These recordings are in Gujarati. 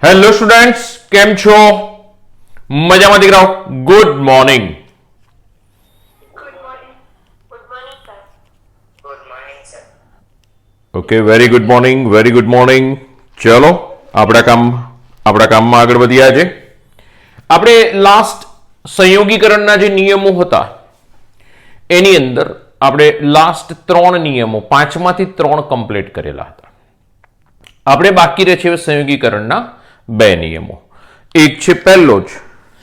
હેલો સ્ટુડન્ટ્સ, કેમ છો? મજામાં દીકરાઓ? Good morning. Good morning. Good morning, sir. Good morning, sir. Okay, very good morning, very good morning. ચલો આપણા કામમાં આગળ વધ્યા છે. આપણે લાસ્ટ સંયોગીકરણના જે નિયમો હતા એની અંદર આપણે લાસ્ટ 3 નિયમો 5માંથી 3 કમ્પ્લીટ કરેલા હતા. આપણે બાકી રહે છે સંયોગીકરણના 2 નિયમો. એક છે પહેલો જ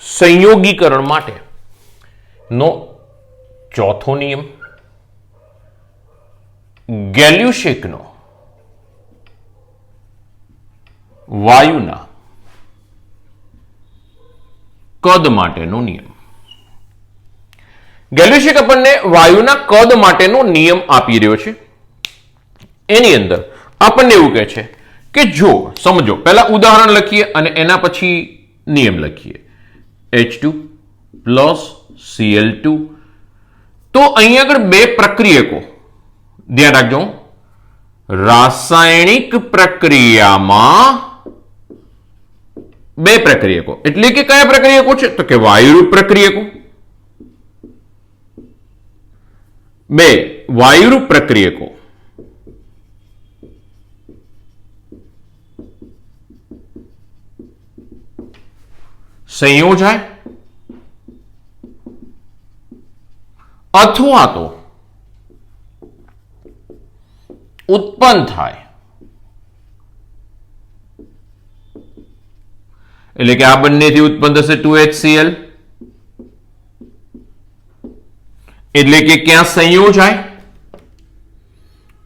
સંયોગીકરણ માટેનો ચોથો નિયમ, ગેલ્યુશેકનો વાયુના કદ માટેનો નિયમ. ગેલ્યુશેક આપણને વાયુના કદ માટેનો નિયમ આપી રહ્યો છે. એની અંદર આપણને એવું કહે છે કે જો સમજો, પહેલા ઉદાહરણ લખીએ અને એના પછી નિયમ લખીએ. H2 plus Cl2. તો અહીં આગળ બે પ્રક્રિયકો, ધ્યાન રાખજો, રાસાયણિક પ્રક્રિયામાં બે પ્રક્રિયકો. એટલે કે કયા પ્રક્રિયકો છે? તો કે વાયુરૂપ પ્રક્રિયકો. બે વાયુરૂપ પ્રક્રિયકો સંયોજાય અથવા તો ઉત્પન્ન થાય. એટલે કે આ બંનેથી ઉત્પન્ન થશે 2HCl. એટલે કે ક્યાં સંયોજાય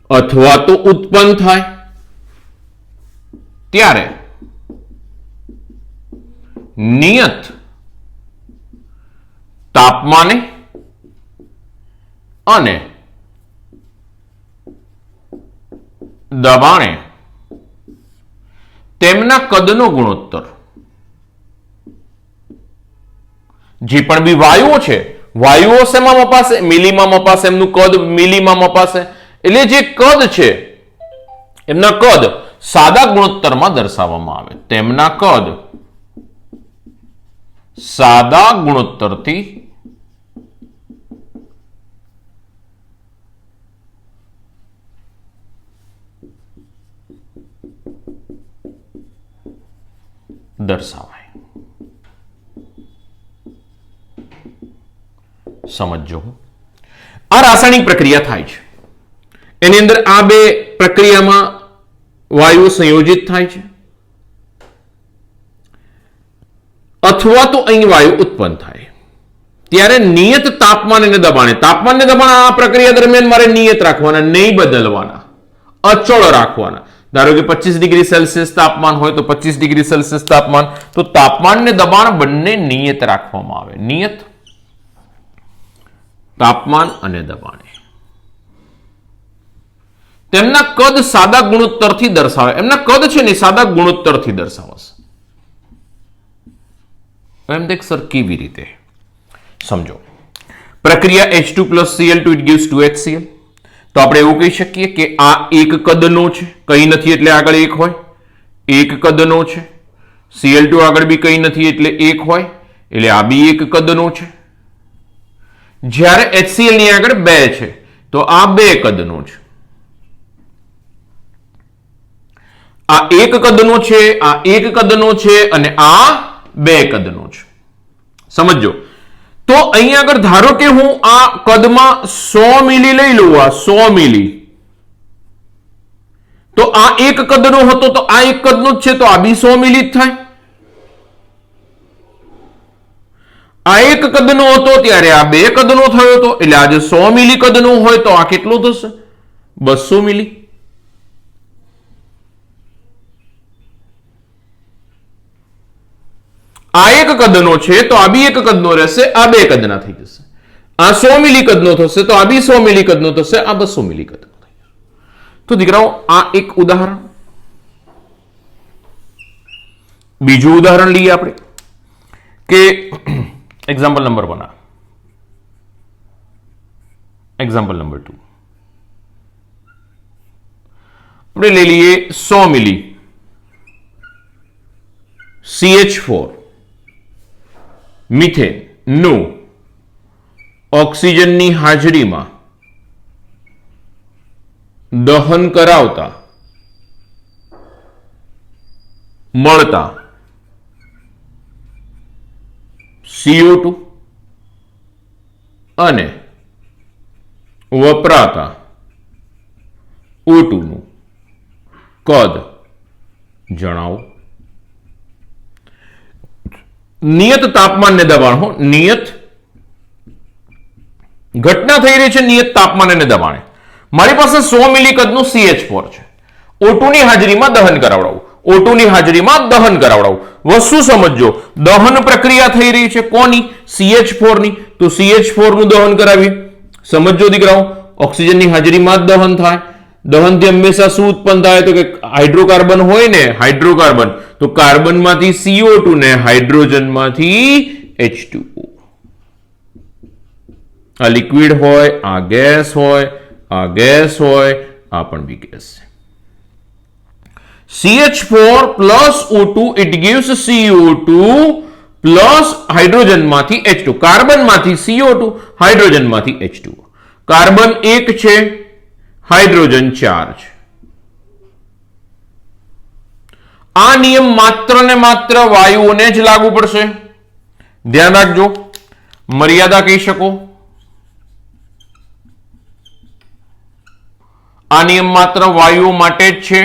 અથવા તો ઉત્પન્ન થાય ત્યારે નિયત તાપમાને અને દબાણે તેમના કદનો ગુણોત્તર, જે પણ બી વાયુઓ છે, વાયુઓ શેમાં મપાશે? મિલીમાં મપાશે. એમનું કદ મિલીમાં મપાશે. એટલે જે કદ છે એમના કદ સાદા ગુણોત્તરમાં દર્શાવવામાં આવે. તેમના કદ સાદા ગુણોત્તરથી દર્શાવાય. સમજો, આ રાસાયણિક પ્રક્રિયા થાય છે. એની અંદર આ બે પ્રક્રિયામાં વાયુઓ સંયોજિત થાય છે અથવા તો અહીં વાયુ ઉત્પન્ન થાય ત્યારે નિયત તાપમાન અને દબાણે, તાપમાન ને દબાણ આ પ્રક્રિયા દરમિયાન મારે નિયત રાખવાના, નહીં બદલવાના, અચળ રાખવાના. ધારો કે 25 ડિગ્રી સેલ્સિયસ તાપમાન હોય તો 25 ડિગ્રી સેલ્સિયસ તાપમાન, તો તાપમાન ને દબાણ બંને નિયત રાખવામાં આવે. નિયત તાપમાન અને દબાણે તેમના કદ સાદા ગુણોત્તરથી દર્શાવે. એમના કદ છે ને સાદા ગુણોત્તરથી દર્શાવશે. એમ દેખ સર, કેવી રીતે? સમજો, પ્રક્રિયા H2 plus Cl2 it gives 2HCl. તો આપણે એવું કહી શકીએ કે આ એક કદનો છે, કઈ નથી એટલે આગળ એક હોય. એક કદનો છે. Cl2 આગળ બી કઈ નથી એટલે એક હોય, એટલે આ બી એક કદનો છે. જ્યારે HCl ની આગળ 2 છે તો આ 2 કદનો છે. આ એક કદનો છે, આ એક કદનો છે અને આ 2 કદનો છે. સમજો, તો અહીં આગળ ધારો કે હું આ કદમાં 100 મિલી લઈ લઉં, આ 100 મિલી, તો આ એક કદનો હતો તો આ એક કદનો જ છે, તો આ બી 100 મિલી જ થાય. આ એક કદનો હતો ત્યારે આ 2 કદનો થયો હતો, એટલે આજે 100 મિલી કદનો હોય તો આ કેટલો થશે? 200 મિલી. આ એક કદનો છે તો આ બી એક કદનો રહેશે, આ 2 કદના થઈ જશે. આ 100 મિલી કદનો થશે તો આ બી 100 મિલી કદનો થશે, આ 200 મિલી કદનો થઈ જશે. તો દીકરાઓ, આ એક ઉદાહરણ. બીજું ઉદાહરણ લઈએ આપણે કે એક્ઝામ્પલ નંબર 1, એક્ઝામ્પલ નંબર 2. આપણે લઈ લઈએ 100 મિલી CH4 મિથેનનું ઓક્સિજનની હાજરીમાં દહન કરાવતા મળતા CO2 અને વપરાતા O2 નું કદ જણાવો. નિયત તાપમાન ને દબાણ હો, નિયત ઘટના થઈ રહી છે નિયત તાપમાન અને દબાણે. મારી પાસે 100 મિલી કદનું CH4 છે. O2 ની હાજરીમાં દહન કરાવડાવું. O2 ની હાજરીમાં દહન કરાવડાવું. વસ્તુ સમજો, દહન પ્રક્રિયા થઈ રહી છે કોની? CH4 ની. તો CH4 નું દહન કરાવીએ. સમજો દીકરાઓ, ઓક્સિજનની હાજરીમાં જ દહન થાય. દહનથી હંમેશા શું ઉત્પન્ન થાય? તો કે હાઇડ્રોકાર્બન હોય ને, હાઇડ્રોકાર્બન, તો કાર્બનમાંથી CO2 ને હાઇડ્રોજનમાંથી H2O. આ લિક્વિડ હોય, આ ગેસ હોય, આ ગેસ હોય, આ પણ બી ગેસ છે. CH4 plus O2 it gives CO2 plus હાઇડ્રોજનમાંથી H2. કાર્બનમાંથી CO2, હાઇડ્રોજનમાંથી H2O. Carbon 1 છે, હાઇડ્રોજન 4 છે. આ નિયમ માત્ર ને માત્ર વાયુઓને જ લાગુ પડશે. ધ્યાન રાખજો, મર્યાદા કહી શકો. આ નિયમ માત્ર વાયુઓ માટે જ છે.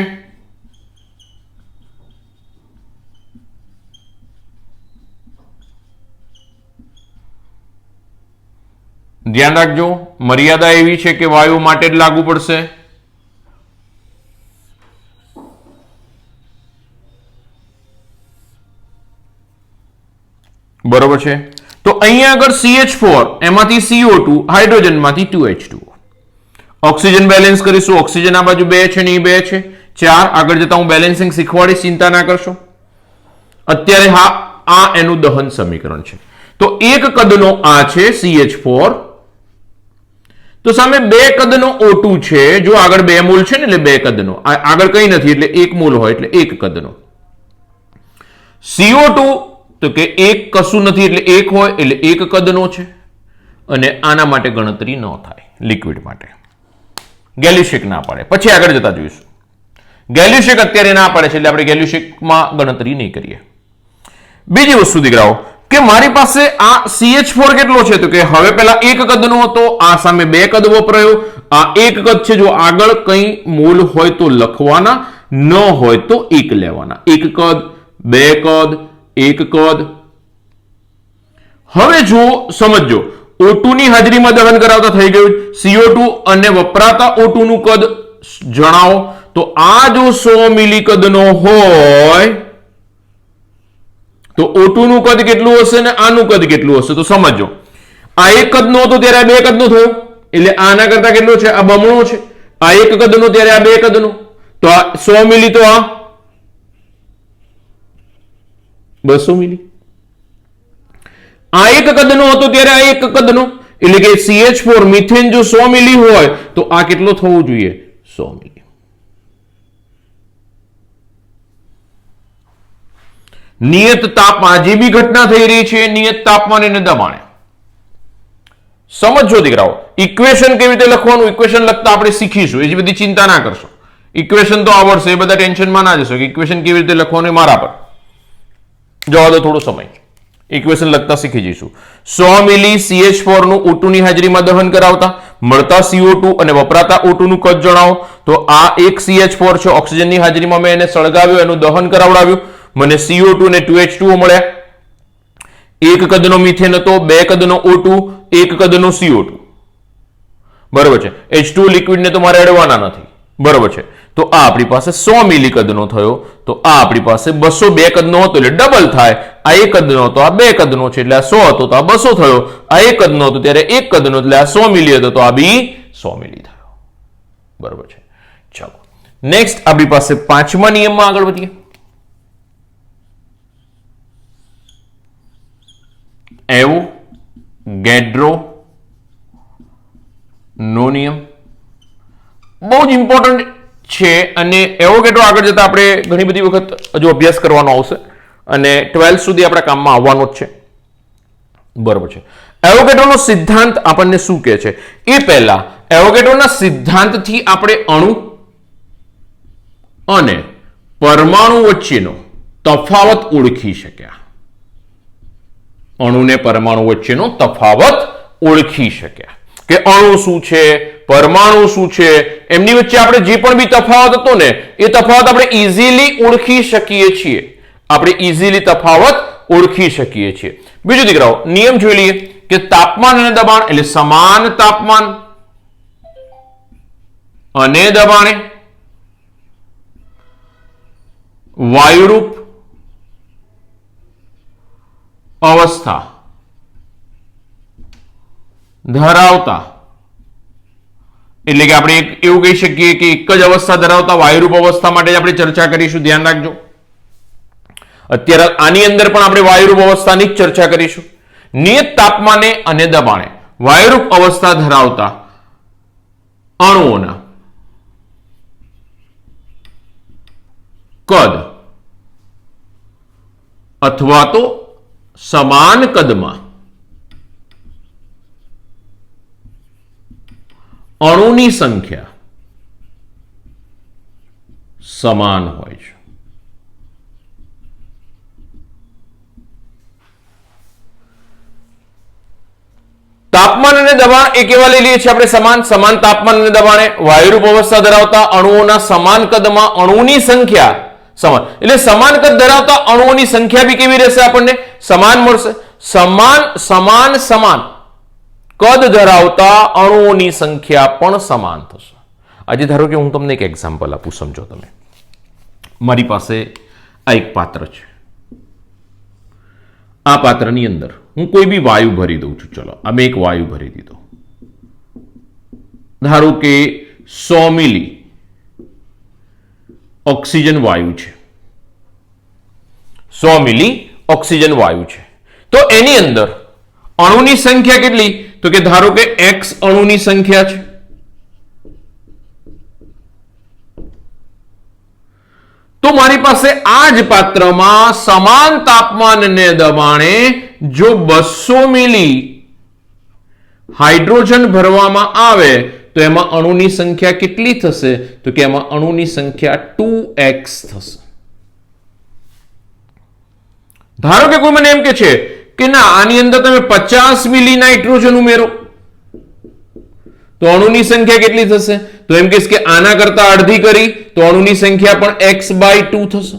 ધ્યાન રાખજો, મર્યાદા એવી છે કે વાયુ માટે જ લાગુ પડશે. બરોબર છે. તો અહીંયા આગળ CH4 એમાંથી CO2, હાઇડ્રોજનમાંથી 2H2O. ઓક્સિજન બેલેન્સ કરીશું. ઓક્સિજન આ બાજુ 2 છે ને 2 છે, 4. આગળ જતા હું બેલેન્સિંગ શીખવાડીશ, ચિંતા ના કરશો. અત્યારે હા, આ એનું દહન સમીકરણ છે. તો એક કદનો આ છે CH4, તો સામે 2 કદનો O2 છે. જો આગળ 2 મોલ છે ને એટલે 2 કદનો, આગળ કઈ નથી એટલે 1 મોલ હોય એટલે 1 કદનો. CO2 તો કે 1 કશું નથી એટલે 1 હોય એટલે 1 કદનો છે. અને આના માટે ગણતરી ન થાય, લિક્વિડ માટે. ગેલ્યુશેક ના પાડે, પછી આગળ જતા જોઈશું. ગેલ્યુશેક અત્યારે ના પાડે છે એટલે આપણે ગેલ્યુશેકમાં ગણતરી નહીં કરીએ. બીજી વસ્તુ દીકરાઓ, કે મારી પાસે આ CH4 કેટલો છે? તો કે હવે પેલા 1 કદનો હતો, આ સામે 2 કદ વપરાયો. આ 1 કદ છે, જો આગળ કઈ મોલ હોય તો લખવાના, ન હોય તો 1 લેવાના. 1 કદ, 2 કદ, 1 કદ. હવે જો સમજો, O2 ની હાજરીમાં દહન કરાવતા થઈ ગયું. CO2 અને વપરાતા O2 નું કદ જણાવો. તો આ જો 100 મિલી કદનો હોય તો O2 નું કદ કેટલું હશે ને આનું કદ કેટલું હશે? તો સમજો, આ 1 કદનો હતો ત્યારે આ 2 કદનો થયો, એટલે આના કરતા કેટલો છે? આ બમણો છે. આ 1 કદનો ત્યારે આ 2 કદનો, તો આ 100 મિલી તો આ 200 મિલી. આ 1 કદનો હતો ત્યારે આ 1 કદનો, એટલે કે CH4 મિથેન જો 100 મિલી હોય તો આ કેટલો થવો જોઈએ? 100 મિલી. નિયત તાપમાન, જે બી ઘટના થઈ રહી છે નિયત તાપમાન અને દબાણે. સમજો દીકરાઓ, ઇક્વેશન કેવી રીતે લખવાનું, ઇક્વેશન લખતા આપણે શીખીશું. એ બધી ચિંતા ના કરશો, ઇક્વેશન તો આવડશે, એ બધા ટેન્શનમાં ના જશો કે ઇક્વેશન કેવી રીતે લખવાનું મારા પર જવા દો થોડો સમય. ઇક્વેશન લખતા શીખી જઈશું. 100 મિલી CH4 નું O2 ની હાજરીમાં દહન કરાવતા મળતા CO2 અને વપરાતા O2 નું કદ જણાવો. તો આ એક CH4 છે, ઓક્સિજનની હાજરીમાં મેં એને સળગાવ્યો, એનું દહન કરાવડાવ્યું, મને CO2 અને 2H2O મળ્યા. 1 કદનો મિથેન હતો, 2 કદનો O2, 1 કદનો CO2. બરોબર છે. H2 લિક્વિડને તો મારે અડવાના નથી. બરોબર છે. તો આ આપણી પાસે 100 મિલી કદનો થયો. તો આ આપણી પાસે 202 કદનો હતો એટલે ડબલ થાય. આ 1 કદનો હતો, આ 2 કદનો છે એટલે આ 100 હતો તો આ 200 થયો. આ 1 કદનો હતો ત્યારે 1 કદનો એટલે આ 100 મિલી હતો તો આ બી 100 મિલી થયો. બરોબર છે. ચાલો નેક્સ્ટ આપણી પાસે 5મા નિયમમાં આગળ વધીએ. એવોગાડ્રો નો નિયમ બહુ જ ઇમ્પોર્ટન્ટ છે અને એવોગાડ્રો આગળ જતા આપણે ઘણી બધી વખત હજુ અભ્યાસ કરવાનો આવશે. અને 12 સુધી આપણા કામમાં આવવાનો જ છે. બરોબર છે. એવોગેડ્રોનો સિદ્ધાંત આપણને શું કહે છે એ પહેલા એવોગેડ્રોના સિદ્ધાંતથી આપણે અણુ અને પરમાણુ વચ્ચેનો તફાવત ઓળખી શક્યા. અણુ ને પરમાણુ વચ્ચેનો તફાવત ઓળખી શક્યા કે અણુ શું છે, પરમાણુ શું છે, એમની વચ્ચે આપણે જે પણ બી તફાવત હતો ને એ તફાવત આપણે ઇઝીલી ઓળખી શકીએ છીએ. આપણે ઇઝીલી તફાવત ઓળખી શકીએ છીએ. બીજું દીકરાઓ, નિયમ જોઈ લઈએ કે તાપમાન અને દબાણ એટલે સમાન તાપમાન અને દબાણે વાયુરૂપ અવસ્થા ધરાવતા, એટલે કે આપણે એવું કહી શકીએ કે એક જ અવસ્થા ધરાવતા વાયુરૂપ અવસ્થા માટે આપણે ચર્ચા કરીશું. ધ્યાન રાખજો, અત્યારે આની અંદર પણ આપણે વાયુરૂપ અવસ્થાની જ ચર્ચા કરીશું. નિયત તાપમાને અને દબાણે વાયુરૂપ અવસ્થા ધરાવતા અણુઓના કદ અથવા તો સમાન કદમાં અણુની સંખ્યા સમાન હોય છે. તાપમાન અને દબાણ એ કેવા લઈ લઈએ છીએ આપણે? સમાન તાપમાન અને દબાણે વાયુરૂપ અવસ્થા ધરાવતા અણુઓના સમાન કદમાં અણુની સંખ્યા સમાન, એટલે સમાન કદ ધરાવતા અણુઓની સંખ્યા બી કેવી રહેશે? આપણને સમાન મળશે. સમાન કદ ધરાવતા અણુઓની સંખ્યા પણ સમાન થશે. આજે ધારો કે હું તમને એક એક્ઝામ્પલ આપું, સમજો તમે. મારી પાસે આ એક પાત્ર છે. આ પાત્રની અંદર હું કોઈ બી વાયુ ભરી દઉં છું. ચલો, આ મેં એક વાયુ ભરી દીધો. ધારો કે 100 મિલી ઓક્સિજન વાયુ છે. 100 મિલી ઓક્સિજન વાયુ છે. તો એની અંદર અણુની સંખ્યા કેટલી? તો કે ધારો કે x અણુની સંખ્યા છે. તો મારી પાસે આ જ પાત્રમાં સમાન તાપમાન અને દબાણે જો 200 મિલી હાઇડ્રોજન ભરવામાં આવે તો એમાં અણુની સંખ્યા કેટલી થશે? તો કે એમાં અણુની સંખ્યા 2x થશે. ધારો કે કોઈ મને એમ કે છે કે ના, આની અંદર તમે 50 મિલી નાઇટ્રોજન ઉમેરો તો અણુની સંખ્યા કેટલી થશે? તો એમ કહીશ કે આના કરતા અડધી કરી તો અણુની સંખ્યા પણ x/2 થશે.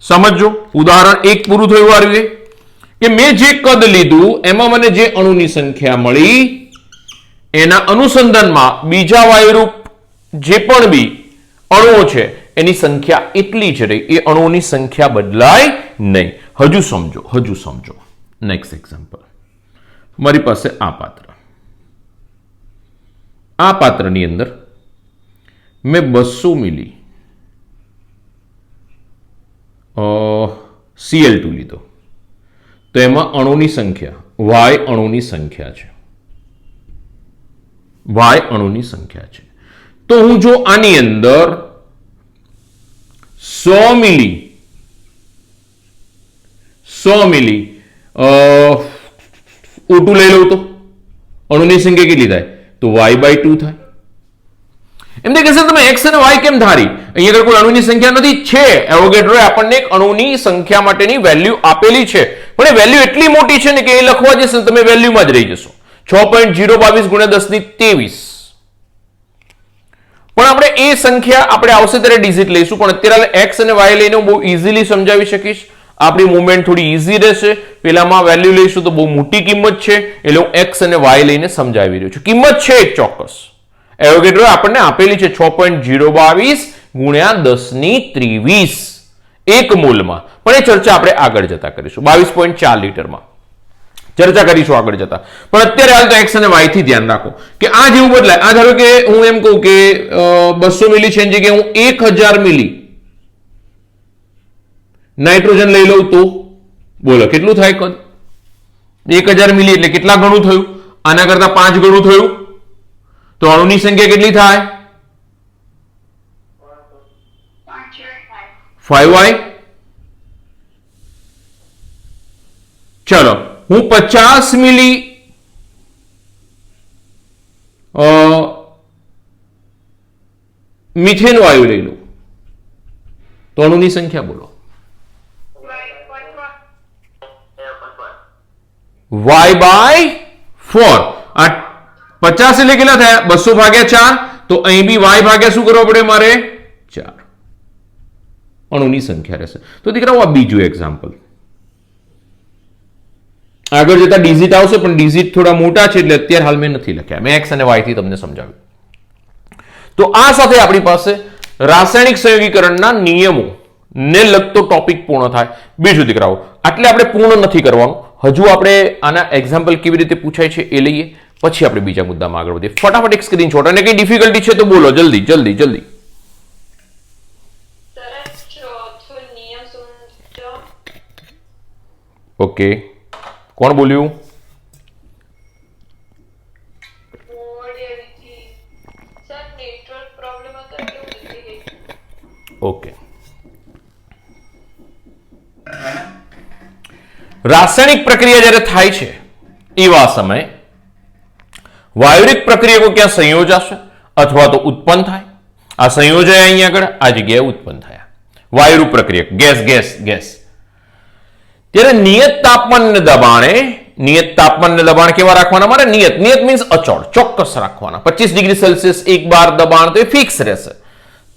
સમજો, ઉદાહરણ 1 પૂરું થયું. આવી કે મેં જે કદ લીધું એમાં મને જે અણુની સંખ્યા મળી એના અનુસંધાનમાં બીજા વાયુરૂપ જે પણ બી અણુઓ છે એની સંખ્યા એટલી જ રહી. એ અણુઓની સંખ્યા બદલાય નહીં. હજુ સમજો. Next example. મારી પાસે આ પાત્રની અંદર મેં 200 મિલી Cl2 લીધો. તો એમાં અણુની સંખ્યા y અણુની સંખ્યા છે. તો હું જો આની અંદર 100 મિલી O2 લઈ લઉં તો અણુની સંખ્યા કેટલી થાય? તો y/2 થાય. એમને કહેશે તમે x અને y કેમ ધારી? અહીંયા આગળ કોઈ અણુની સંખ્યા નથી. છે, એવોગેડ્રોએ આપણને એક અણુની સંખ્યા માટેની વેલ્યુ આપેલી છે, પણ એ વેલ્યુ એટલી મોટી છે ને કે એ લખવા જશે તમે વેલ્યુમાં જ રહી જશો. 6.022 × 1023. પણ આપણે એ સંખ્યા આપણે આવશે ત્યારે ડિજિટ લઈશું, પણ અત્યારે x અને y લઈને હું બહુ ઇઝીલી સમજાવી શકીશ. આપણી મુવમેન્ટ થોડી ઇઝી રહેશે. પેલામાં વેલ્યુ લઈશું તો બહુ મોટી કિંમત છે, એટલે હું x અને y લઈને સમજાવી રહ્યો છું. કિંમત છે એક ચોક્કસ, એવોગેડ્રોએ આપણને આપેલી છે 6.022 × 1023 એક મોલમાં. પણ એ ચર્ચા આપણે આગળ જતા કરીશું. 22.4 લીટરમાં ચર્ચા કરીશું આગળ જતા. પણ અત્યારે હાલ તો x અને y થી ધ્યાન રાખો કે આ જેવું બદલાય. આ ધારો કે હું એમ કહું કે 200 મિલી છે એની જગ્યાએ હું 1000 મિલી નાઇટ્રોજન લઈ લઉં તો બોલો કેટલું થાય કદ? 1000 મિલી એટલે કેટલા ગણું થયું? આના કરતા 5 ગણું થયું. તો અણુની સંખ્યા કેટલી થાય? 5y. ચલો હું 50 મિલી મિથેન વાયુ લઈ લઉં તો અણુની સંખ્યા બોલો. y by 4. આ 50 એટલે કેટલા થયા? 200 ભાગ્યા 4. તો અહીં બી y ભાગ્યા શું કરવો પડે મારે? 4. અણુની સંખ્યા રહેશે. તો દીકરાઓ આ બીજું એક્ઝામ્પલ. આગળ જતા ડિઝિટ આવશે પણ ડિઝિટ થોડા મોટા છે એટલે અત્યારે હાલ મેં નથી લખ્યા. મેં x અને y થી તમને સમજાવ્યું. તો આ સાથે આપણી પાસે રાસાયણિક સંયોગીકરણના નિયમો ને લગતો ટોપિક પૂર્ણ થાય. બીજું દીકરાઓ આટલે આપણે પૂર્ણ નથી કરવાનું. હજુ આપણે આના એક્ઝામ્પલ કેવી રીતે પૂછાય છે એ લઈએ, પછી આપણે બીજા મુદ્દામાં આગળ વધીએ. ફટાફટ એક સ્ક્રીનશોટ. અને કઈ ડિફિકલ્ટી છે તો બોલો જલ્દી જલ્દી જલ્દી. ઓકે, કોણ બોલ્યું? ઓકે, રાસાયણિક પ્રક્રિયા જ્યારે થાય છે એવા સમયે વાયુરિક પ્રક્રિયકો ક્યાં સંયોજાશે અથવા તો ઉત્પન્ન થાય. આ સંયોજાય અહીંયા આગળ આ જગ્યાએ ઉત્પન્ન થયા વાયુરૂપ પ્રક્રિયક ગેસ ગેસ ગેસ. ત્યારે નિયત તાપમાન ને દબાણ કેવા રાખવાના મારે? નિયત મીન્સ અચળ, ચોક્કસ રાખવાના. 25 ડિગ્રી સેલ્સિયસ 1 બાર દબાણ તો એ ફિક્સ રહેશે.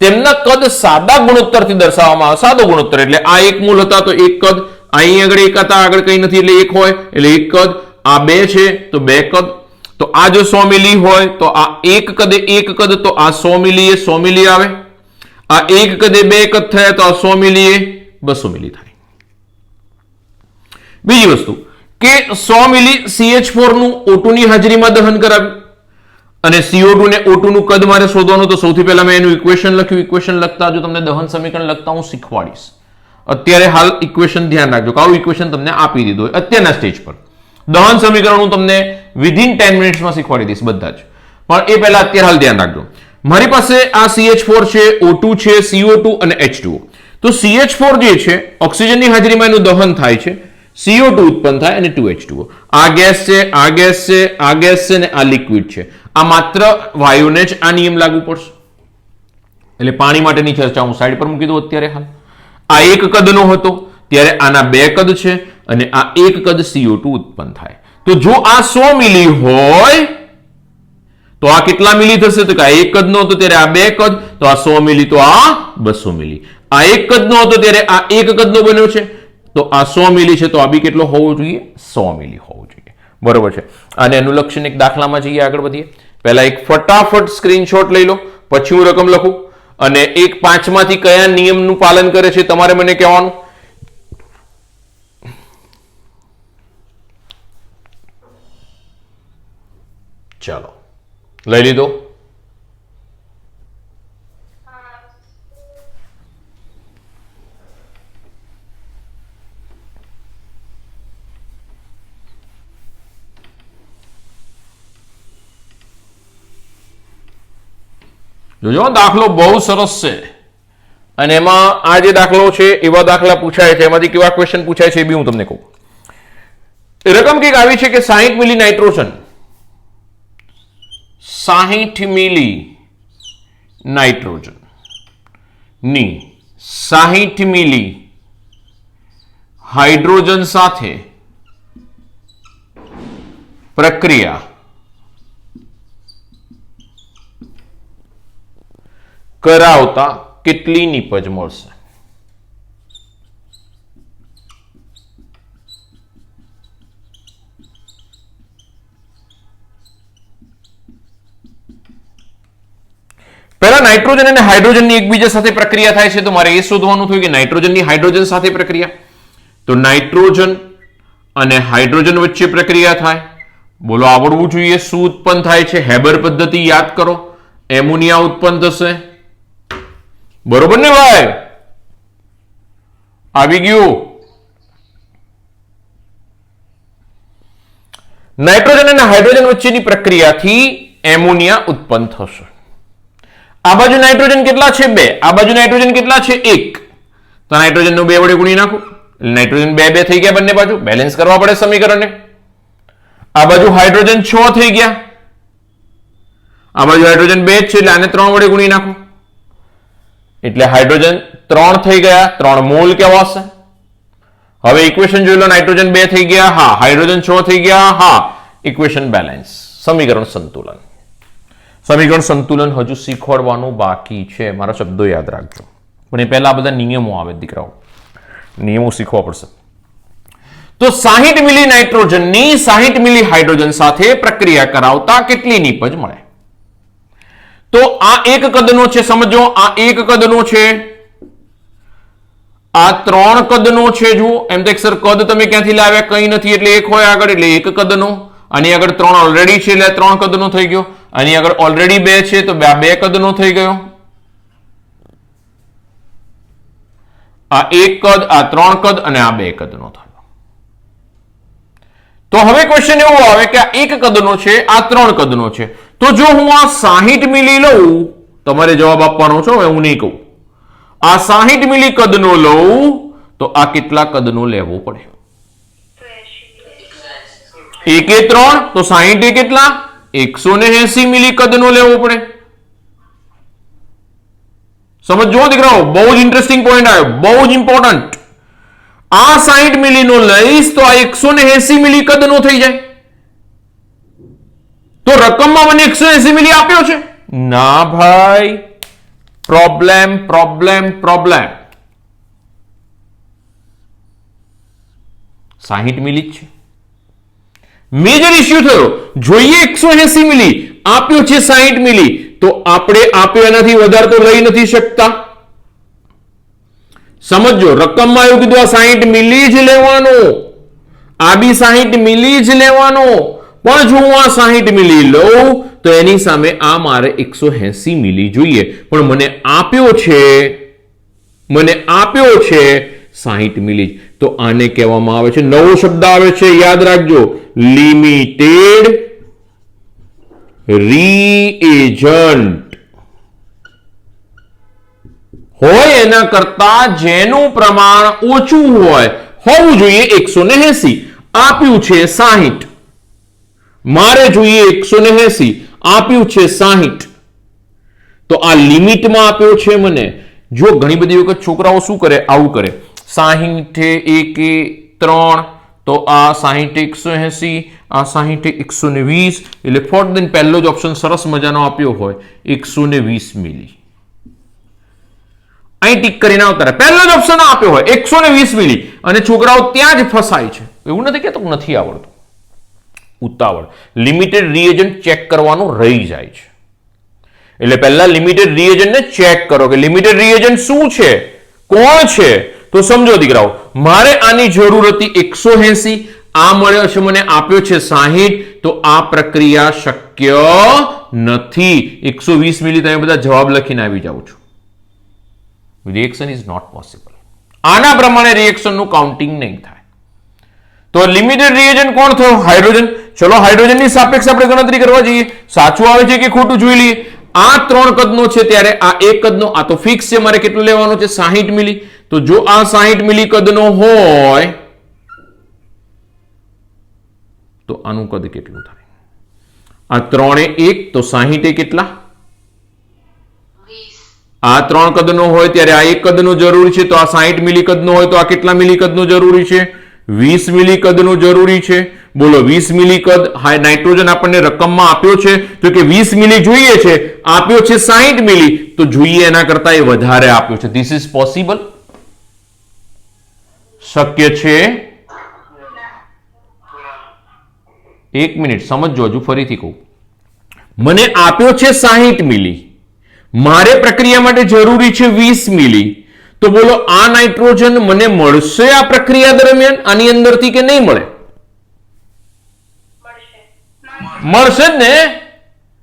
તેમના કદ સાદા ગુણોત્તરથી દર્શાવવામાં આવે. સાદો ગુણોત્તર એટલે આ 1 મૂલ હતા તો 1 કદ, અહીં આગળ 1 હતા આગળ કઈ નથી એટલે 1 હોય એટલે 1 કદ. આ 2 છે તો 2 કદ. તો આ જો 100 મિલી હોય તો આ 1 કદે 1 કદ તો આ 100 મિલી એ 100 મિલી આવે. આ 1 કદે 2 કદ થયા તો આ 100 મિલી એ 200 મિલી થાય. બીજી વસ્તુ કે 100 મિલી CH4 નું O2 ની હાજરીમાં દહન કરાવ્યું અને CO2 ને O2 નું કદ મારે શોધવાનું. તો સૌથી પહેલા મેં એનું ઇક્વેશન લખ્યું. ઇક્વેશન લખતા જો તમને દહન સમીકરણ લખતા હું શીખવાડીશ. અત્યારે હાલ ઇક્વેશન ધ્યાન રાખજો કે આવું ઇક્વેશન તમને આપી દીધું હોય અત્યારના સ્ટેજ પર. દહન સમીકરણ હું તમને વિધિન 10 મિનિટ્સમાં શીખવાડી દઈશ બધા જ, પણ એ પહેલા અત્યારે હાલ ધ્યાન રાખજો. મારી પાસે આ CH4 છે, O2 છે, CO2 અને H2O. તો CH4 જે છે ઓક્સિજનની હાજરીમાં એનું દહન થાય છે, CO2 ઉત્પન્ન થાય અને 2H2O. આ ગેસ છે, આ ગેસ છે, આ ગેસ છે અને આ લિક્વિડ છે. આ માત્ર વાયુને જ આ નિયમ લાગુ પડશે. એટલે પાણી માટેની ચર્ચા હું સાઈડ પર મૂકી દઉં અત્યારે હાલ. આ 1 કદનો હતો ત્યારે આના 2 કદ છે અને આ 1 કદ CO2 ઉત્પન્ન થાય. તો જો આ 100 મિલી હોય તો આ કેટલા મિલી થશે? તો કે આ 1 કદનો હતો ત્યારે આ 2 કદ, તો આ 100 મિલી તો આ 200 મિલી. આ 1 કદનો હતો ત્યારે આ 1 કદનો બન્યો છે તો આ 100 મિલી છે તો આ બી કેટલો હોવો જોઈએ? 100 મિલી હોવો જોઈએ. બરોબર છે. અને અનુલક્ષીને એક દાખલામાં જઈએ, આગળ વધીએ. પહેલા એક ફટાફટ સ્ક્રીનશોટ લઈ લો, પછી હું રકમ લખું અને એક 5 માંથી કયા નિયમનું પાલન કરે છે તમારે મને કહેવાનું. ચાલો લઈ લીધો. જોજો દાખલો બહુ સરસ છે અને એમાં આ જે દાખલો છે એવા દાખલા પૂછાય છે, એમાંથી કેવા ક્વેશ્ચન પૂછાય છે એ બી હું તમને કહું. રકમ કંઈક આવી છે કે 60 મિલી નાઇટ્રોજન 60 મિલી નાઇટ્રોજન ની 60 મિલી હાઇડ્રોજન સાથે પ્રક્રિયા કરાવતા કેટલી નિપજ મળશે? પહેલા નાઇટ્રોજન અને હાઇડ્રોજનની એકબીજા સાથે પ્રક્રિયા થાય છે તો મારે એ શોધવાનું થયું કે નાઇટ્રોજનની હાઇડ્રોજન સાથે પ્રક્રિયા. તો નાઇટ્રોજન અને હાઇડ્રોજન વચ્ચે પ્રક્રિયા થાય. બોલો આવડવું જોઈએ શું ઉત્પન્ન થાય છે? હેબર પદ્ધતિ યાદ કરો. એમોનિયા ઉત્પન્ન થશે. બરોબર ને ભાઈ? આવી ગયું. નાઇટ્રોજન અને હાઇડ્રોજન વચ્ચેની પ્રક્રિયાથી એમોનિયા ઉત્પન્ન થશે. આ બાજુ નાઇટ્રોજન કેટલા છે? 2. આ બાજુ નાઇટ્રોજન કેટલા છે? 1. તો નાઇટ્રોજનનું 2 વડે ગુણી નાખો એટલે નાઇટ્રોજન 2 થઈ ગયા બંને બાજુ, બેલેન્સ કરવા પડે સમીકરણને. આ બાજુ હાઇડ્રોજન 6 થઈ ગયા, આ બાજુ હાઇડ્રોજન 2 છે એટલે આને 3 વડે ગુણી નાખો એટલે હાઇડ્રોજન 3 થઈ ગયા, 3 મોલ કહેવાશે. હવે ઇક્વેશન જોઈ લો, નાઇટ્રોજન 2 થઈ ગયા, હા. હાઇડ્રોજન 6 થઈ ગયા, હા. ઇક્વેશન બેલેન્સ, સમીકરણ સંતુલન. સમીકરણ સંતુલન હજુ શીખવાડવાનું બાકી છે, મારા શબ્દો યાદ રાખજો. પણ એ પહેલા બધા નિયમો આવે દીકરાઓ, નિયમો શીખવા પડશે. તો 60 મિલી નાઇટ્રોજનની 60 મિલી હાઇડ્રોજન સાથે પ્રક્રિયા કરાવતા કેટલી નિપજ મળે? તો આ એક કદનો છે, સમજો આ એક કદનો છે, આ 3 કદનો છે. જુઓ એમ તો સર કદ તમે ક્યાંથી લાવ્યા, કંઈ નથી એટલે 1 હોય આગળ એટલે 1 કદનો, આની આગળ 3 ઓલરેડી છે એટલે 3 કદનો થઈ ગયો, આની આગળ ઓલરેડી 2 છે તો 2 કદનો થઈ ગયો. આ 1 કદ, આ 3 કદ અને આ 2 કદનો થયો. તો હવે ક્વેશ્ચન એવો આવે કે આ 1 કદનો છે, આ 3 કદનો છે, તો જો હું આ 60 મિલી લઉં, તમારે જવાબ આપવાનો છો, હું નહીં કહું. આ 60 મિલી કદનો લઉં તો આ કેટલા કદનો લેવો પડે? 1 એ 3 તો 60 એ કેટલા? 180 મિલી કદનો લેવો પડે. સમજો દીકરાઓ, બહુ જ ઇન્ટરેસ્ટિંગ પોઈન્ટ આવ્યો, બહુ જ ઇમ્પોર્ટન્ટ. આ 60 મિલી નો લઈશ તો આ 180 મિલી કદનો થઈ જાય. તો રકમમાં મને 180 મિલી આપ્યો છે? ના ભાઈ, પ્રોબ્લેમ પ્રોબ્લેમ પ્રોબ્લેમ. 60 મિલી જ છે. મેજર ઇશ્યુ થયો, જોઈએ 180 મિલી, આપ્યો છે 60 મિલી, તો આપણે આપ્યો એનાથી વધારે તો લઈ નથી શકતા. સમજો, રકમમાં એવું કીધું આ 60 મિલી જ લેવાનો, આ બી 60 મિલી જ લેવાનો, પણ જો હું આ 60 મિલી લઉં તો એની સામે આ મારે 180 મિલી જોઈએ, પણ મને આપ્યો છે 60 મિલી. તો આને કહેવામાં આવે છે, નવો શબ્દ આવે છે, યાદ રાખજો, લિમિટેડ રીએજન્ટ. હોય એના કરતા જેનું પ્રમાણ ઓછું હોય હોવું જોઈએ 180. આપ્યું છે 60, મારે જોઈએ 180, આપ્યું છે 60, તો આ લિમિટમાં આપ્યો છે મને. જો ઘણી બધી વખત છોકરાઓ શું કરે, આવું કરે, 60 1 3 તો આ 60 180, આ 60 120, એટલે ફોર્થ દિન પહેલો જ ઓપ્શન સરસ મજાનો આપ્યો હોય 120 મિલી. અહીં ટીક કરીને આવતા, પહેલો જ ઓપ્શન આપ્યો હોય 120 મિલી, અને છોકરાઓ ત્યાં જ ફસાય છે. એવું નથી કહેતો નથી આવડતું, ઉતાવળ, લિમિટેડ રીએજન્ટ ચેક કરવાનું રહી જાય છે. એટલે પહેલા લિમિટેડ રીએજન્ટને ચેક કરો કે લિમિટેડ રીએજન્ટ શું છે, કોણ છે. તો સમજો દીકરાઓ, મારે આની જરૂર હતી 180, આ મળ્યો છે મને, આપ્યો છે 60, તો આ પ્રક્રિયા શક્ય નથી. 120 મિલી તમે બધા જવાબ લખીને આવી જાઓ છો. Reaction is not possible. આના પ્રમાણે રિએક્શનનું કાઉન્ટિંગ નહીં થાય. તો લિમિટેડ રીએજન્ટ કોણ થયો? હાઇડ્રોજન. ચલો હાઇડ્રોજનની સાપેક્ષ આપણે ગણતરી કરવા જઈએ, સાચું આવે છે કે ખોટું જોઈ લઈએ. આ 3 કદનો છે ત્યારે આ 1 કદનો, આ તો ફિક્સ છે, મારે કેટલો લેવાનો છે? 60 મિલી. તો જો આ 60 મિલી કદનો હોય તો આનું કદ કેટલું થાય? આ 3 એ 1 તો 60 એ કેટલા? 20. આ 3 કદનો હોય ત્યારે આ 1 કદનો જરૂરી છે, તો આ 60 મિલી કદનો હોય તો આ કેટલા મિલી કદનો જરૂરી છે? 20 મિલી કદનો જરૂરી છે. બોલો, 20 મિલી કદ નાઇટ્રોજન આપણને રકમમાં આપ્યો છે, તો કે 20 મિલી જોઈએ છે, આપ્યો છે 60 મિલી, તો જોઈએ એના કરતા એ વધારે આપ્યો છે. ધીસ ઇઝ પોસિબલ, શક્ય છે? એક મિનિટ સમજો, હજુ ફરીથી કહું. મને આપ્યો છે 60 મિલી, મારે પ્રક્રિયા માટે જરૂરી છે 20 મિલી, તો બોલો આ નાઇટ્રોજન મને મળશે આ પ્રક્રિયા દરમિયાન આની અંદરથી કે નહીં મળે? મળશે જ ને.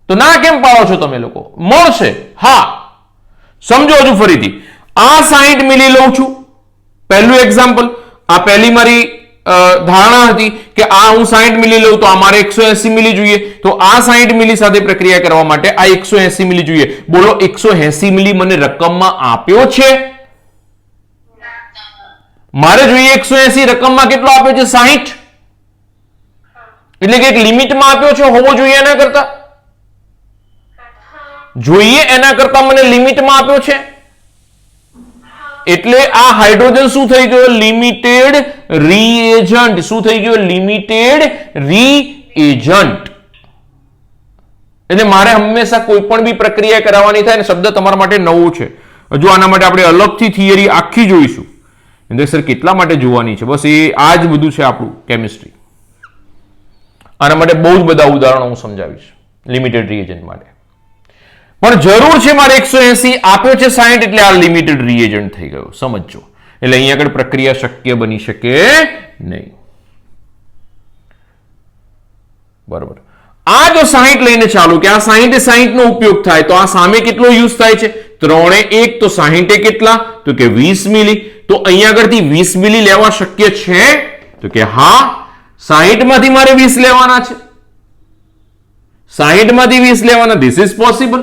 તો ના કેમ પાડો છો તમે લોકો? મળશે. હા, સમજો હજુ ફરીથી, આ 60 મિલી લઉં છું, પહેલું એક્ઝામ્પલ, આ પહેલી મારી ધારણા હતી કે આ હું 60 મિલી લઉં તો આ મારે 180 મિલી જોઈએ, તો આ 60 મિલી સાથે પ્રક્રિયા કરવા માટે આ 180 મિલી જોઈએ. બોલો 180 મિલી મને રકમમાં આપ્યો છે? મારે જોઈએ 180 રકમમાં કેટલો આપ્યો છે 60, એટલે કે એક લિમિટમાં આપ્યો છે, હોવો જોઈએ એના કરતા, જોઈએ એના કરતા મને લિમિટમાં આપ્યો છે, એટલે આ હાઇડ્રોજન શું થઈ ગયો? લિમિટેડ રીએજન્ટ. શું થઈ ગયો? લિમિટેડ રીએજન્ટ. એટલે મારે હંમેશા કોઈ પણ બી પ્રક્રિયા કરાવવાની થાય ને, શબ્દ તમારા માટે નવો છે, હજુ આના માટે આપણે અલગથી થિયરી આખી જોઈશું. સર કેટલા માટે જોવાની છે? બસ આ જ બધું છે આપણું કેમિસ્ટ્રી. આના માટે બહુ જ બધા ઉદાહરણો હું સમજાવીશ લિમિટેડ રીએજન્ટ માટે. પણ જરૂર છે મારે 180, આપ્યો છે 60, એટલે આ લિમિટેડ રીએજન્ટ થઈ ગયો. સમજો. એટલે અહીંયા આગળ પ્રક્રિયા શક્ય બની શકે નહીં. બરોબર. આ જો 60 લઈને ચાલુ કે આ 60 એ 60 નો ઉપયોગ થાય, તો આ સામે કેટલો યુઝ થાય છે? 3 એ 1, તો 60 એ કેટલા? તો કે 20 મિલી. તો અહીંયા આગળથી 20 મિલી લેવા શક્ય છે? તો કે હા, 60 માંથી મારે 20 લેવાના છે, 60 માંથી 20 લેવાના. This is possible.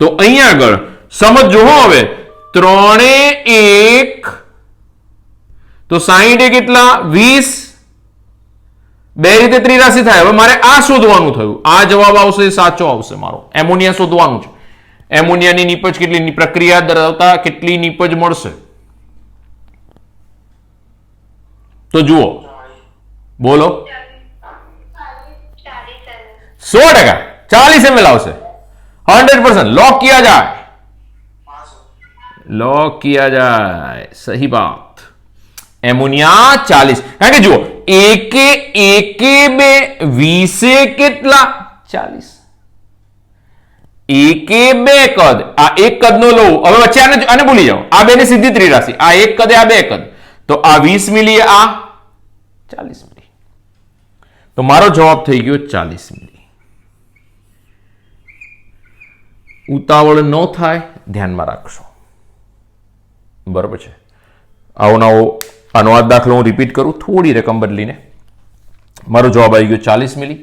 તો અહીંયા આગળ સમજો હવે, 3 એ 1, તો 60 એ કેટલા? 20. બે રીતે ત્રિરાશી થાય. હવે મારે આ શોધવાનું થયું, આ જવાબ આવશે, સાચો આવશે મારો. એમોનિયા શોધવાનું છે. એમોનિયાની નીપજ કેટલી, પ્રક્રિયા ધરાવતા કેટલી નીપજ મળશે? તો જુઓ, બોલો. 100%, 40 ml આવશે. 100% लॉक किया जाए, लॉक किया जाए. सही बात. एमोनिया 40. કારણ કે જુઓ, એકે 2, 20 કેટલા? 40. એકે 2 કદ, આ એક કદ નો લઉં. હવે વચ્ચે આને ભૂલી જાઓ, આ બે ની સીધી ત્રિરાશી, આ એક કદ આ બે કદ, તો આ 20 મિલી, આ 40 મિલી. તો મારો જવાબ થઈ ગયો 40 મિલી. ઉતાવળ ન થાય, ધ્યાનમાં રાખશો. બરાબર છે. આનો આ દાખલો હું રિપીટ કરું, થોડી રકમ બદલીને. મારો જવાબ આવી ગયો 40 મિલી.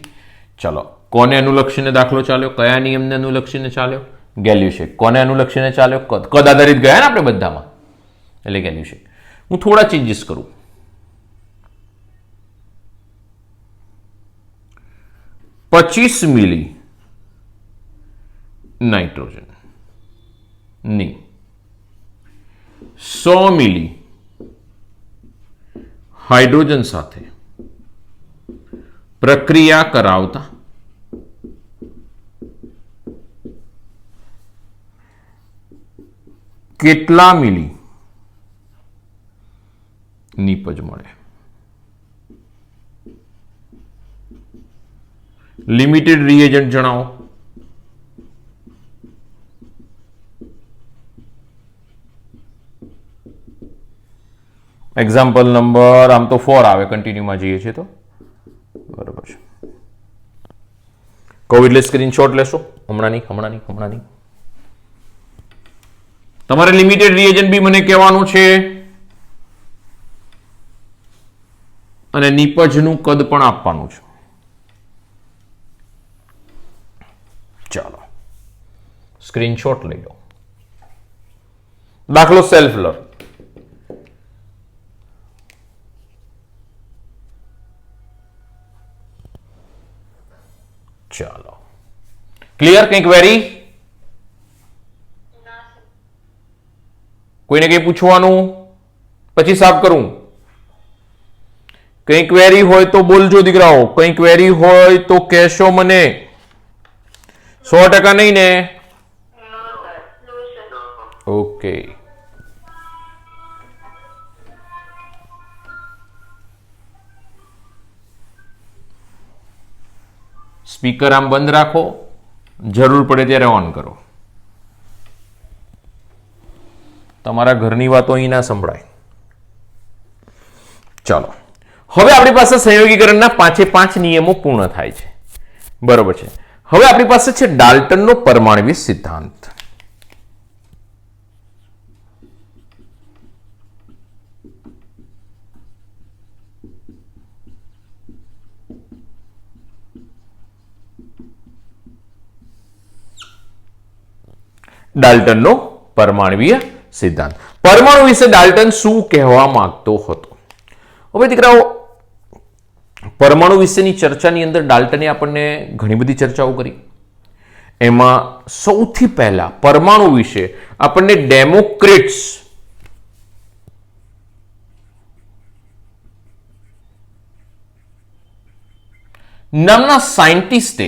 ચલો, કોને અનુલક્ષીને દાખલો ચાલ્યો? કયા નિયમને અનુલક્ષીને ચાલ્યો? ગેલ્યુસેક. કોને અનુલક્ષીને ચાલ્યો? કદ આધારિત ગયા ને આપણે બધામાં, એટલે ગેલ્યુસેક. હું થોડા ચેન્જીસ કરું. 25 મિલી નાઇટ્રોજન ની 100 મિલી હાઇડ્રોજન સાથે પ્રક્રિયા કરાવતા કેટલા મિલી નીપજ મળે? લિમિટેડ રીએજન્ટ જણાવો. એક્ઝામ્પલ નંબર આમ તો 4 આવે, કન્ટિન્યુમાં જઈએ છીએ તો બરાબર છે. કહું એટલે સ્ક્રીનશોટ લેશો. હમણાં તમારે લિમિટેડ રીએજન્ટ બી મને કહેવાનું છે અને નીપજનું કદ પણ આપવાનું છે. ચાલો સ્ક્રીનશોટ લઈ લો. દાખલો સેલ્ફ લર્ન. ચાલો, ક્લિયર? કંઈક વેરી? કોઈને કંઈ પૂછવાનું? પછી સાફ કરું. કંઈક વેરી હોય તો બોલજો દીકરાઓ, કંઈક વેરી હોય તો કહેશો મને. 100% નહીં ને? ઓકે. સ્પીકર આમ બંધ રાખો, જરૂર પડે ત્યારે ઓન કરો. તમારા ઘરની વાતો અહીં ના સંભળાય. ચાલો, હવે આપણી પાસે સંયોગીકરણના 5 નિયમો પૂર્ણ થાય છે. બરોબર છે. હવે આપણી પાસે છે ડાલ્ટનનો પરમાણ્વીય સિદ્ધાંત. ડાલ્ટનનો પરમાણ્વીય સિદ્ધાંત. પરમાણુ વિશે ડાલ્ટન શું કહેવા માંગતો હતો? હવે દીકરાઓ, પરમાણુ વિશેની ચર્ચાની અંદર ડાલ્ટને આપણને ઘણી બધી ચર્ચાઓ કરી. એમાં સૌથી પહેલા પરમાણુ વિશે આપણને ડેમોક્રિટ્સ નામના સાયન્ટિસ્ટે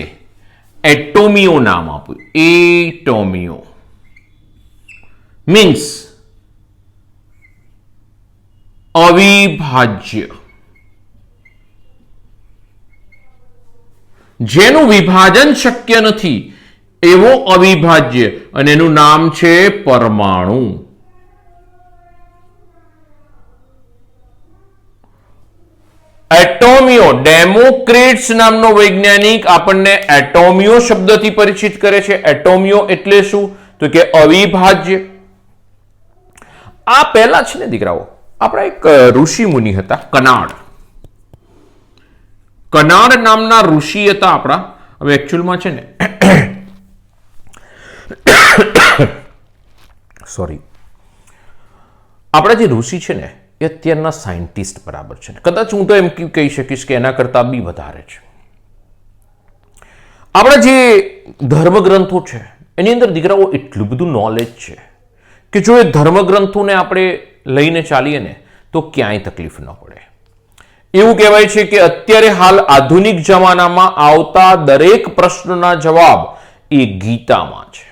એટોમિયો નામ આપ્યું. એટોમિયો મીન્સ અવિભાજ્ય, જેનું વિભાજન શક્ય નથી એવો અવિભાજ્ય, અને એનું નામ છે પરમાણુ. એટોમિયો, ડેમોક્રિટ્સ નામનો વૈજ્ઞાનિક આપણને એટોમિયો શબ્દથી પરિચિત કરે છે. એટોમિયો એટલે શું? તો કે અવિભાજ્ય. આ પહેલા છે ને દીકરાઓ, આપણા એક ઋષિ મુનિ હતા, કનાડ. કનાડ નામના ઋષિ હતા આપણા. હવે એકચ્યુઅલમાં છે ને સોરી, આપણા જે ઋષિ છે ને એ અત્યારના સાયન્ટિસ્ટ બરાબર છે. કદાચ હું તો એમ કહી શકીશ કે એના કરતા બી વધારે છે. આપણા જે ધર્મગ્રંથો છે એની અંદર દીકરાઓ એટલું બધું નોલેજ છે કે જો એ ધર્મગ્રંથોને આપણે લઈને ચાલીએ ને તો ક્યાંય તકલીફ ન પડે. એવું કહેવાય છે કે અત્યારે હાલ આધુનિક જમાનામાં આવતા દરેક પ્રશ્નના જવાબ એ ગીતામાં છે,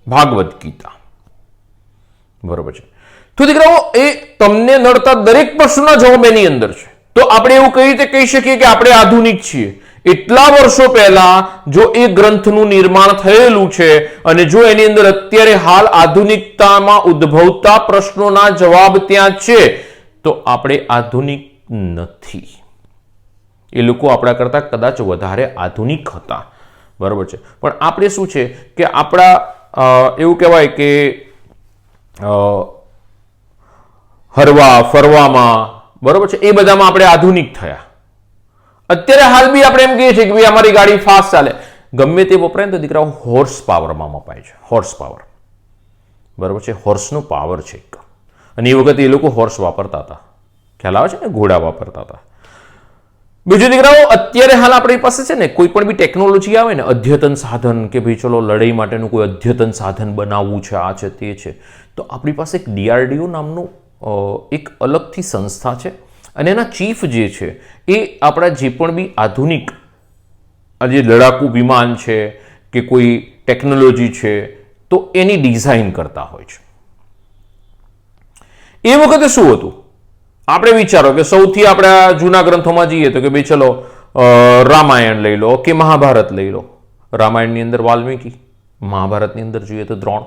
ભાગવદ ગીતા. બરોબર છે. તો દીકરાઓ, એ તમને નડતા દરેક પ્રશ્નના જવાબ એની અંદર છે. તો આપણે એવું કઈ રીતે કહી શકીએ કે આપણે આધુનિક છીએ? એટલા વર્ષો પહેલા જો એ ગ્રંથનું નિર્માણ થયેલું છે અને જો એની અંદર અત્યારે હાલ આધુનિકતામાં ઉદ્ભવતા પ્રશ્નોના જવાબ ત્યાં છે, તો આપણે આધુનિક નથી. એ લોકો આપણા કરતા કદાચ વધારે આધુનિક હતા. બરોબર છે. પણ આપણે શું છે કે આપણા એવું કહેવાય કે હરવા ફરવામાં, બરોબર છે, એ બધામાં આપણે આધુનિક થયા. અત્યારે હાલ બી આપણે એમ કહીએ છીએ કે ભાઈ અમારી ગાડી ફાસ્ટ ચાલે. ગમે તે વપરાય ને તો દીકરાઓ હોર્સ પાવરમાં મપાય છે. હોર્સ પાવર, બરોબર છે, હોર્સનો પાવર છે એક. અને એ વખતે એ લોકો હોર્સ વાપરતા હતા. ખ્યાલ આવે છે ને? ઘોડા વાપરતા હતા. બીજું દીકરાઓ, અત્યારે હાલ આપણી પાસે છે ને કોઈ પણ બી ટેકનોલોજી આવે ને, અદ્યતન સાધન, કે ભાઈ ચલો લડાઈ માટેનું કોઈ અદ્યતન સાધન બનાવવું છે, આ છે તે છે, તો આપણી પાસે એક DRDO નામનું એક અલગથી સંસ્થા છે. અને એના ચીફ જે છે એ આપણા જે પણ બી આધુનિક જે લડાકુ વિમાન છે કે કોઈ ટેકનોલોજી છે તો એની ડિઝાઇન કરતા હોય છે. એ વખતે શું હતું? આપણે વિચારો કે સૌથી આપણા જૂના ગ્રંથોમાં જઈએ તો કે ભાઈ ચલો રામાયણ લઈ લો કે મહાભારત લઈ લો. રામાયણની અંદર વાલ્મીકી, મહાભારતની અંદર જોઈએ તો દ્રોણ.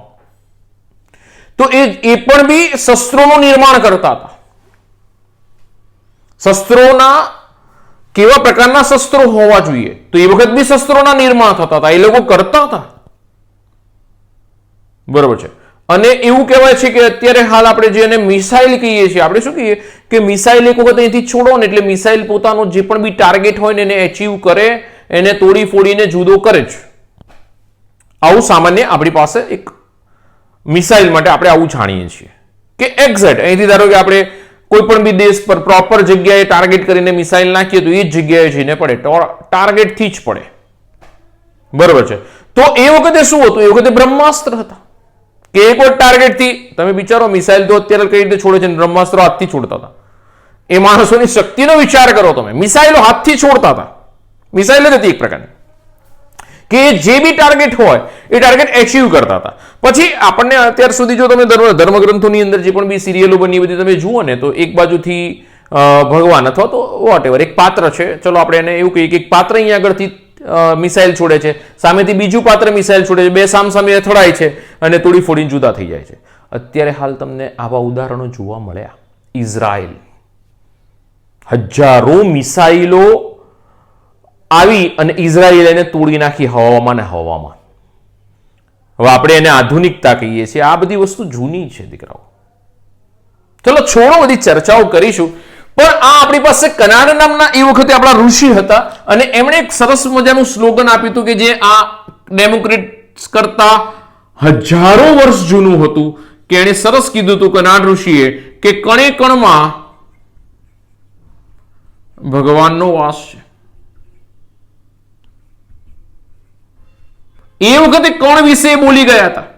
તો એ પણ બી શસ્ત્રોનું નિર્માણ કરતા હતા. શસ્ત્રોના કેવા પ્રકારના શસ્ત્રો હોવા જોઈએ તો એ વખત બી શસ્ત્રોના નિર્માણ થતા હતા. એ લોકો કરતા હતા. બરોબર છે. અને એવું કહેવાય છે કે અત્યારે હાલ આપણે જેને મિસાઇલ કહીએ છીએ, આપણે શું કહીએ કે મિસાઇલ એક વખત અહીંથી છોડો ને એટલે મિસાઇલ પોતાનો જે પણ બી ટાર્ગેટ હોય ને એને એચીવ કરે, એને તોડી ફોડીને જુદો કરે છે. આવું સામાન્ય આપણી પાસે એક મિસાઇલ માટે આપણે આવું જાણીએ છીએ કે એક્ઝેક્ટ અહીંથી ધારો કે આપણે કોઈ પણ બી દેશ પર પ્રોપર જગ્યાએ ટાર્ગેટ કરીને મિસાઇલ નાખીએ તો એ જ જગ્યાએ જઈને પડે, ટાર્ગેટથી જ પડે. બરોબર છે. તો એ વખતે શું હતું? એ વખતે બ્રહ્માસ્ત્ર હતા કે એક વાર ટાર્ગેટથી, તમે વિચારો મિસાઇલ તો અત્યારે કઈ રીતે છોડે છે, બ્રહ્માસ્ત્રો હાથથી છોડતા હતા. એ માણસોની શક્તિનો વિચાર કરો તમે. મિસાઇલો હાથથી છોડતા હતા. મિસાઇલ જ હતી એક પ્રકારની કે જે બી ટાર્ગેટ હોય એ ટાર્ગેટ એચીવ કરતા હતા. પછી આપણને અત્યાર સુધી જો તમે ધર્મગ્રંથોની અંદર જે પણ બી સિરિયલો બની બધી તમે જુઓ ને તો એક બાજુથી ભગવાન અથવા તો વોટ એવર એક પાત્ર છે, ચલો આપણે એને એવું કહીએ કે એક પાત્ર અહીંયા આગળથી મિસાઇલ છોડે છે, સામેથી બીજું પાત્ર મિસાઇલ છોડે છે, બે સામસામે અથડાય છે અને તોડી ફોડીને જુદા થઈ જાય છે. અત્યારે હાલ તમને આવા ઉદાહરણો જોવા મળ્યા. ઇઝરાયલ હજારો મિસાઇલો આવી અને ઇઝરાયલ એને તોડી નાખી હવામાં ને હવામાં. હવે આપણે એને આધુનિકતા કહીએ છીએ. આ બધી વસ્તુ જૂની છે દીકરાઓ. ચલો છોડો, બધી ચર્ચાઓ કરીશું. પણ આ આપણી પાસે કનાડ નામના એ વખતે આપણા ઋષિ હતા અને એમણે એક સરસ મજાનું સ્લોગન આપ્યું હતું કે જે આ ડેમોક્રેટ્સ કરતા હજારો વર્ષ જૂનું હતું કે એણે સરસ કીધું હતું કનાડ ઋષિએ કે કણે કણમાં ભગવાનનો વાસ છે. એ વખતે કણ વિશે બોલી ગયા હતા.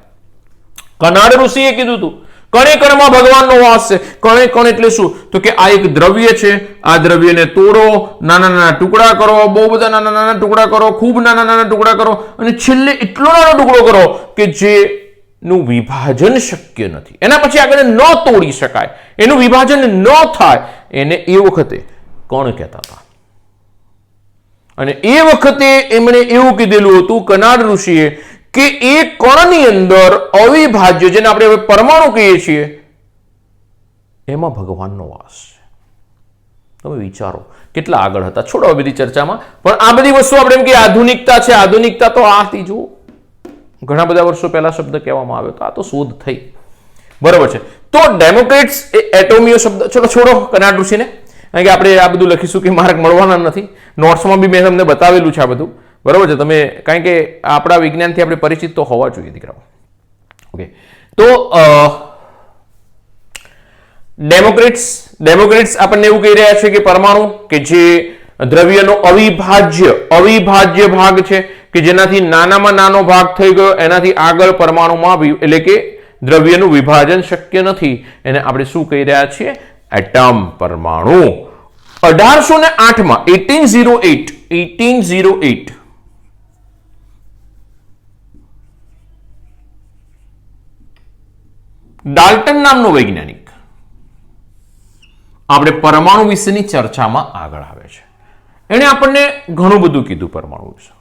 કનાડ ઋષિએ કીધું હતું કણે કણમાં ભગવાનનો વાસ છે. કણે કણ એટલે શું? તો કે આ એક દ્રવ્ય છે. આ દ્રવ્યને તોડો, નાના નાના ટુકડા કરો, બહુ બધા નાના નાના ટુકડા કરો, ખૂબ નાના નાના ટુકડા કરો, અને છેલ્લે એટલો નાનો ટુકડો કરો કે જેનું વિભાજન શક્ય નથી. એના પછી આગળ ન તોડી શકાય, એનું વિભાજન ન થાય, એને એ વખતે કણ કહેતા હતા. અને એ વખતે એમણે એવું કીધેલું હતું કનાડ ઋષિએ કે એ કણની અંદર અવિભાજ્ય, જેને આપણે હવે પરમાણુ કહીએ છીએ, એમાં ભગવાનનો વાસ છે. તમે વિચારો કેટલા આગળ હતા. છોડો આ બધી ચર્ચામાં, પણ આ બધી વસ્તુ આપણે એમ કે આધુનિકતા છે. આધુનિકતા તો આ હતી. જુઓ, ઘણા બધા વર્ષો પહેલા શબ્દ કહેવામાં આવ્યો તો આ તો શોધ થઈ. બરોબર છે. તો ડેમોક્રેટ્સ એ એટોમિયો શબ્દ, ચલો છોડો કનાડ ઋષિને, કારણ કે આપણે આ બધું લખીશું કે માર્ક મળવાના નથી. નોટ્સમાં બી મેં તમને બતાવેલું છે આ બધું. બરોબર છે. તમે કારણ કે આપણા વિજ્ઞાનથી આપણે પરિચિત તો હોવા જોઈએ દીકરાઓ. ઓકે, તો ડેમોક્રેટ્સ આપણને એવું કહી રહ્યા છે કે પરમાણુ કે જે દ્રવ્યનો અવિભાજ્ય ભાગ છે, કે જેનાથી નાનામાં નાનો ભાગ થઈ ગયો, એનાથી આગળ પરમાણુમાં એટલે કે દ્રવ્યનું વિભાજન શક્ય નથી. એને આપણે શું કહી રહ્યા છીએ? એટમ, પરમાણુ. 1808 ડાલ્ટન નામનો વૈજ્ઞાનિક આપણે પરમાણુ વિશેની ચર્ચામાં આગળ આવે છે. એણે આપણને ઘણું બધું કીધું પરમાણુ વિશે.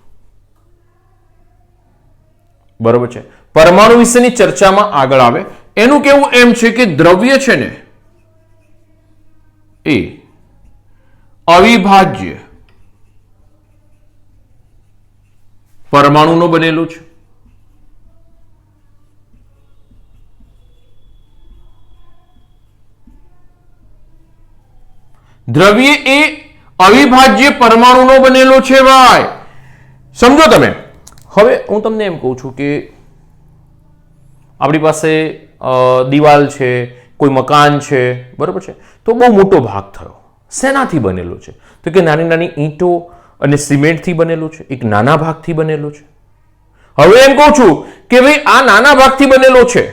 બરોબર છે. પરમાણુ વિશેની ચર્ચામાં આગળ આવે એનું કેવું એમ છે કે દ્રવ્ય છે ને એ અવિભાજ્ય પરમાણુનો બનેલું છે. દ્રવ્ય એ અવિભાજ્ય પરમાણુનો બનેલો છે ભાઈ. સમજો તમે. હવે હું તમને એમ કહું છું કે આપણી પાસે દિવાલ છે, કોઈ મકાન છે, બરોબર છે, તો બહુ મોટો ભાગ થયો. શેનાથી બનેલો છે? તો કે નાની નાની ઈંટો અને સિમેન્ટથી બનેલો છે. એક નાના ભાગથી બનેલો છે. હવે એમ કહું છું કે ભાઈ આ નાના ભાગથી બનેલો છે,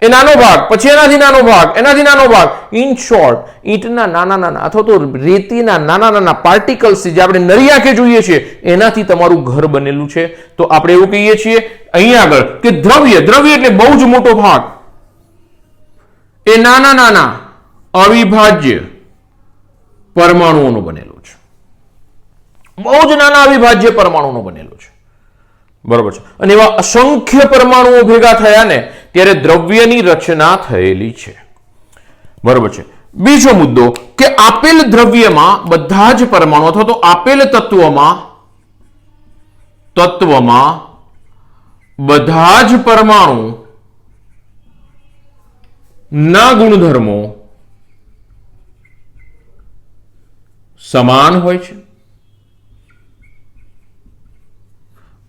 એ નાનો ભાગ, પછી એનાથી નાનો ભાગ, એનાથી નાનો ભાગ, ઇન શોર્ટ ઈંટના નાના નાના અથવા તો રેતીના નાના નાના પાર્ટિકલ્સ જે આપણે નરી આંખે જોઈએ છીએ એનાથી તમારું ઘર બનેલું છે. તો આપણે એવું કહીએ છીએ અહીંયા આગળ કે દ્રવ્ય એટલે બહુ જ મોટો ભાગ એ નાના નાના અવિભાજ્ય પરમાણુઓનો બનેલો છે. બહુ જ નાના અવિભાજ્ય પરમાણુનો બનેલો છે. બરોબર છે. અને એવા અસંખ્ય પરમાણુઓ ભેગા થયા ને ત્યારે દ્રવ્યની રચના થયેલી છે. બરોબર છે. બીજો મુદ્દો કે આપેલ દ્રવ્યમાં બધા જ પરમાણુ અથવા તો આપેલ તત્વમાં બધા જ પરમાણુ ના ગુણધર્મો સમાન હોય છે.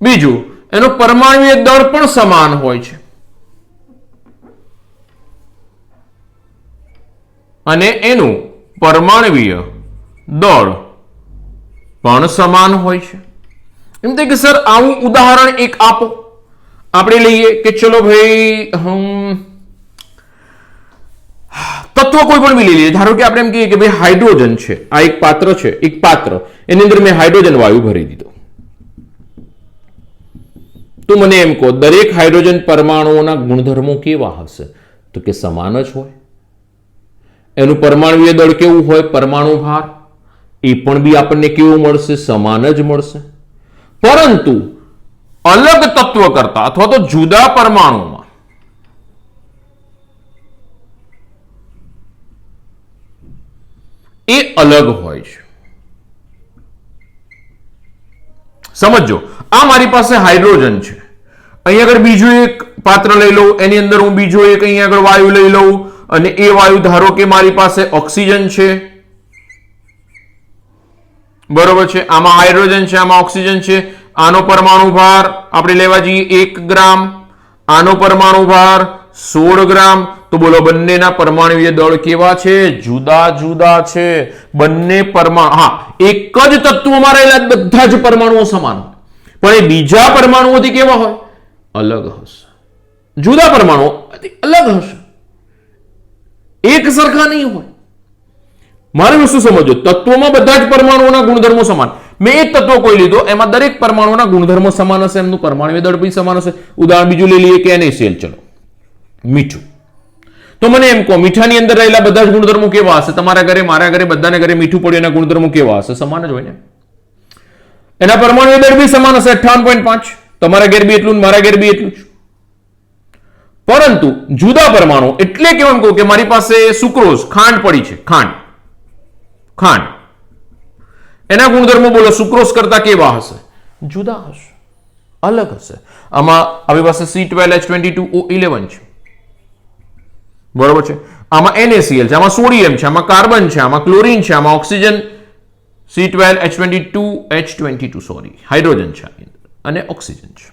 બીજું, એનો પરમાણુય દળ પણ સમાન હોય છે. અને એનું પરમાણુય દળ પણ સમાન હોય છે. એમ થાય કે સર આવું ઉદાહરણ એક આપો. આપણે લઈએ કે ચલો ભાઈ તત્વ કોઈ પણ બી લઈ લઈએ. ધારો કે આપણે એમ કહીએ કે ભાઈ હાઇડ્રોજન છે, આ એક પાત્ર છે, એક પાત્ર, એની અંદર મેં હાઇડ્રોજન વાયુ ભરી દીધો. તો મને એમ કહો દરેક હાઇડ્રોજન પરમાણુઓના ગુણધર્મો કેવા હશે? તો કે સમાન જ હોય. એનું પરમાણુય દળ કેવું હોય? પરમાણુ ભાર એ પણ બી આપણને કેવું મળશે? સમાન જ મળશે. પરંતુ અલગ તત્વ કરતા અથવા તો જુદા પરમાણુમાં એ અલગ હોય છે. સમજો, આ મારી પાસે હાઇડ્રોજન છે, અહીં આગળ બીજું એક પાત્ર લઈ લઉં, એની અંદર હું બીજો એક અહીં આગળ વાયુ લઈ લઉં, અને એ વાયુ ધારો કે મારી પાસે ઓક્સિજન છે. બરોબર છે. આમાં હાઇડ્રોજન છે, આમાં ઓક્સિજન છે. આનો પરમાણુ ભાર આપણે લેવા જઈએ 1 ગ્રામ, આનો પરમાણુ ભાર 16 ગ્રામ. તો બોલો બંનેના પરમાણુય દળ કેવા છે? જુદા જુદા છે. બંને પરમાણુ, હા, એક જ તત્વોમાં રહેલા બધા જ પરમાણુઓ સમાન, પણ એ બીજા પરમાણુઓથી કેવા હોય? અલગ હશે. જુદા પરમાણુઓ અલગ હશે, એક સરખા નહીં હોય. મારે વસ્તુ સમજો, તત્વોમાં બધા જ પરમાણુઓના ગુણધર્મો સમાન. મેં એક તત્વ કોઈ લીધો, એમાં દરેક પરમાણુના ગુણધર્મો સમાન હશે, એમનું પરમાણુ દળ પણ સમાન હશે. ઉદાહરણ બીજું લઈ લઈએ કે NaCl. ચલો, મીઠું. તો મને એમ કહો, મીઠાની અંદર રહેલા બધા જ ગુણધર્મો કેવા હશે? તમારા ઘરે, મારા ઘરે, બધાના ઘરે મીઠું પડ્યું, એના ગુણધર્મો કેવા હશે? સમાન જ હોય ને. એના પરમાણુ દળ બી સમાન હશે, 58.5. તમારા ઘેર બી એટલું, મારા ઘેર બી એટલું જ. પરંતુ જુદા પરમાણુ એટલે કેમ એમ કહું કે મારી પાસે સુક્રોઝ, ખાંડ પડી છે, ખાંડ, એના ગુણધર્મો બોલો સુક્રોઝ કરતા કેવા હશે? જુદા હશે, અલગ હશે. આમાં આપણી પાસે C12H22O11 છે, બરોબર છે. આમાં NaCl છે, આમાં સોડિયમ છે, આમાં કાર્બન છે, આમાં ક્લોરીન છે, આમાં ઓક્સિજન C12H22H22 સોરી હાઇડ્રોજન છે અને ઓક્સિજન છે.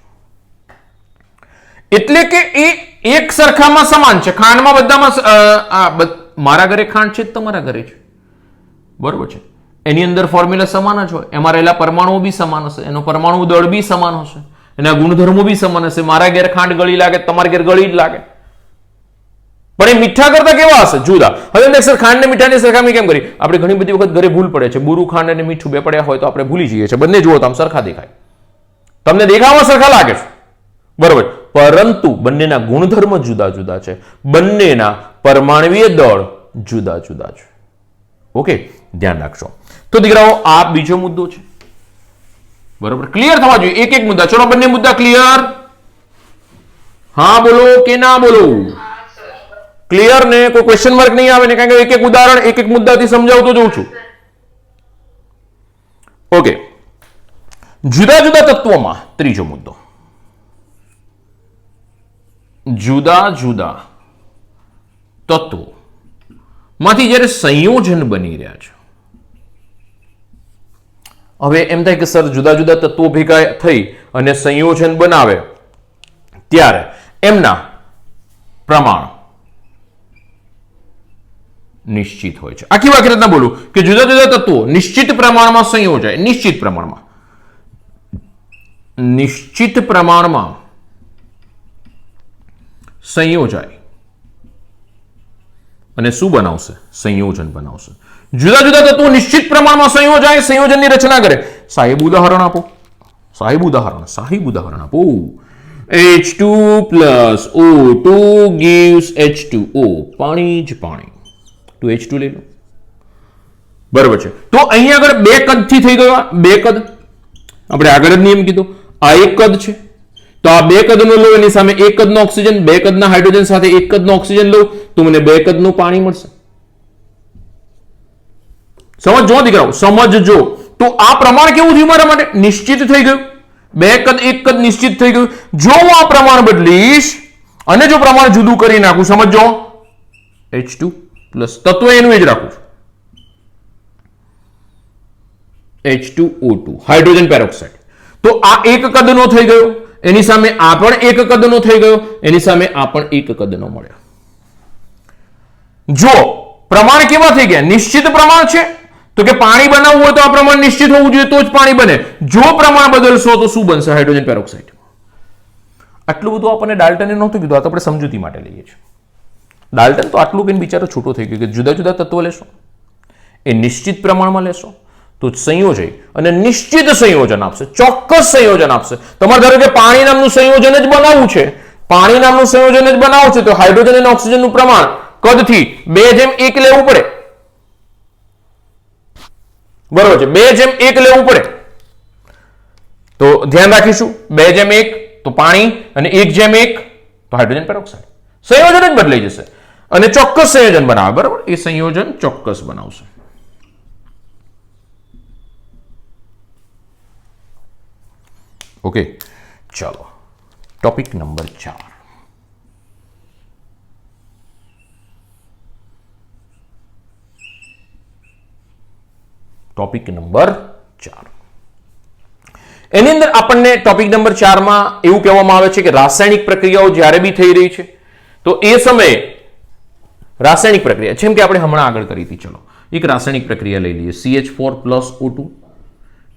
એટલે કે એ એક સરખામાં સમાન છે. ખાંડમાં બધામાં, મારા ઘરે ખાંડ છે, તમારા ઘરે છે, બરોબર છે. એની અંદર ફોર્મ્યુલા સમાન જ હોય, એમાં રહેલા પરમાણુઓ બી સમાન હશે, એનો પરમાણુ દળ બી સમાન હશે, એના ગુણધર્મો બી સમાન હશે. મારા ઘેર ખાંડ ગળી લાગે, તમારા ઘેર ગળી જ લાગે, પણ એ મીઠા કરતા કેવા હશે? જુદા. હવે દેખ સર, ખાંડ ને મીઠાની સરખામણી કેમ કરી? આપણે ઘણી બધી વખત ઘરે ભૂલ પડે છે, બુરું ખાંડ અને મીઠું બે પડ્યા હોય તો આપણે ભૂલી જઈએ છીએ. બંને જુઓ તો આમ સરખા દેખાય, તમને દેખાવામાં સરખા લાગે છે, બરોબર, પરંતુ બંનેના ગુણધર્મ જુદા જુદા છે, બંનેના પરમાણુય દળ જુદા જુદા છે. ઓકે, ધ્યાન રાખજો. તો દીકરાઓ, આ બીજો મુદ્દો છે, બરોબર, ક્લિયર થવા જોઈએ એક એક મુદ્દા. ચલો, બંને મુદ્દા ક્લિયર? હા બોલો કે ના બોલો? ક્લિયર ને? કોઈ ક્વેશ્ચન માર્ક નહીં આવે ને? કારણ કે એક એક ઉદાહરણ, એક એક મુદ્દાથી સમજાવતો જઉં છું. ઓકે, જુદા જુદા તત્વોમાં ત્રીજો મુદ્દો. જુદા જુદા તત્વો માંથી જ્યારે સંયોજન બની રહ્યા છે, હવે એમ થાય કે સર જુદા જુદા તત્વો ભેગા થઈ અને સંયોજન બનાવે ત્યારે એમના પ્રમાણ નિશ્ચિત હોય છે. આખી રીતના બોલું કે જુદા જુદા તત્વો નિશ્ચિત પ્રમાણમાં સંયોજાય, નિશ્ચિત પ્રમાણમાં સંયોજાય અને શું બનાવશે? સંયોજન બનાવશે. જુદા જુદા તત્વો નિશ્ચિત પ્રમાણમાં સંયોજાય, સંયોજનની રચના કરે. સાહેબ ઉદાહરણ આપો, સાહેબ ઉદાહરણ આપો. H2 plus O2 gives H2O. પાણી જ પાણી. 2H2 લઈ લો, બરોબર છે. તો અહીંયા આગળ બે કદથી થઈ ગયો, બે કદ આપણે આગળ જ નિયમ કીધો. આ એક કદ છે, તો આ બે કદનો લો, એની સામે એક કદનો ઓક્સિજન, બે કદના હાઇડ્રોજન સાથે એક કદનો ઓક્સિજન લો, તો મને બે કદનું પાણી મળશે. સમજો દીકરાઓ, સમજજો. તો આ પ્રમાણ કેવું થયું મારા માટે? નિશ્ચિત થઈ ગયું. બે કદ એક કદ નિશ્ચિત થઈ ગયું. જો હું આ પ્રમાણ બદલીશ અને જો પ્રમાણ જુદું કરી નાખું, સમજો, H2 પ્લસ તત્વ એનું એ જ રાખું છું, H2O2 હાઇડ્રોજન પેરોક્સાઇડ. તો આ એક કદનો થઈ ગયો, એની સામે આ પણ એક કદનો થઈ ગયો, એની સામે આ પણ એક કદનો મળ્યો. જો પ્રમાણ કેવા થઈ ગયા? નિશ્ચિત પ્રમાણ છે, તો કે પાણી બનાવવું હોય તો આ પ્રમાણ નિશ્ચિત હોવું જોઈએ તો જ પાણી બને. જો પ્રમાણ બદલશો તો શું બનશે? Hydrogen peroxide. આટલું બધું આપણને ડાલ્ટને નહોતું કીધું, આ તો આપણે સમજૂતી માટે લઈએ છીએ. ડાલ્ટન તો આટલું કહીને બિચારો છૂટો થઈ ગયો કે જુદા જુદા તત્વો લેશો, એ નિશ્ચિત પ્રમાણમાં લેશો તો સંયોજન અને નિશ્ચિત સંયોજન આપશે, ચોક્કસ સંયોજન આપશે. તમારે ધારો કે પાણી નામનું સંયોજન જ બનાવવું છે, પાણી નામનું સંયોજન જ બનાવવું છે, તો હાઇડ્રોજન અને ઓક્સિજનનું પ્રમાણ કદથી 2:1 લેવું પડે, બરોબર છે, 2:1 લેવું પડે. તો ધ્યાન રાખીશું, 2:1 તો પાણી અને 1:1 તો હાઇડ્રોજન પેરોક્સાઇડ. સંયોજન જ બદલાઈ જશે અને ચોક્કસ સંયોજન બનાવે, બરાબર, એ સંયોજન ચોક્કસ બનાવશે. ઓકે, ચાલો ટોપિક નંબર 4. ટોપિક નંબર 4, એની અંદર આપણને ટોપિક નંબર 4 માં એવું કહેવામાં આવે છે કે રાસાયણિક પ્રક્રિયાઓ જ્યારે બી થઈ રહી છે તો એ સમયે રાસાયણિક પ્રક્રિયા જેમ કે આપણે હમણાં આગળ કરી હતી, ચલો એક રાસાયણિક પ્રક્રિયા લઈ લઈએ, CH4 plus O2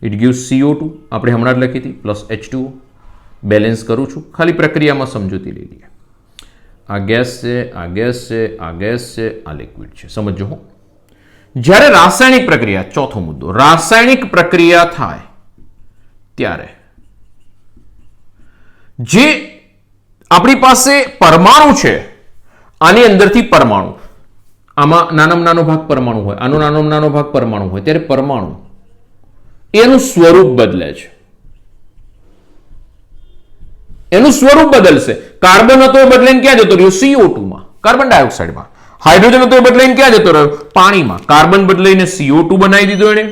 it gives CO2, આપણે હમણાં જ લખી હતી, પ્લસ H2O. બેલેન્સ કરું છું, ખાલી પ્રક્રિયામાં સમજૂતી લઈ લઈએ. આ ગેસ છે, આ ગેસ છે, આ ગેસ છે, આ લિક્વિડ છે. સમજો હો, જ્યારે રાસાયણિક પ્રક્રિયા, ચોથો મુદ્દો, રાસાયણિક પ્રક્રિયા થાય ત્યારે જે આપણી પાસે પરમાણુ છે, આની અંદરથી પરમાણુ, આમાં નાનામાં નાનો ભાગ પરમાણુ હોય, આનો નાનામાં નાનો ભાગ પરમાણુ હોય, ત્યારે પરમાણુ એનું સ્વરૂપ બદલે છે. એનું સ્વરૂપ બદલશે. કાર્બન હતો એ બદલાઈને ક્યાં જતો રહ્યો? CO2 માં, કાર્બન ડાયોક્સાઇડમાં. હાઇડ્રોજન હતો એ બદલાઈને ક્યાં જતો રહ્યો? પાણીમાં. કાર્બન બદલાઈને CO2 બનાવી દીધો એણે,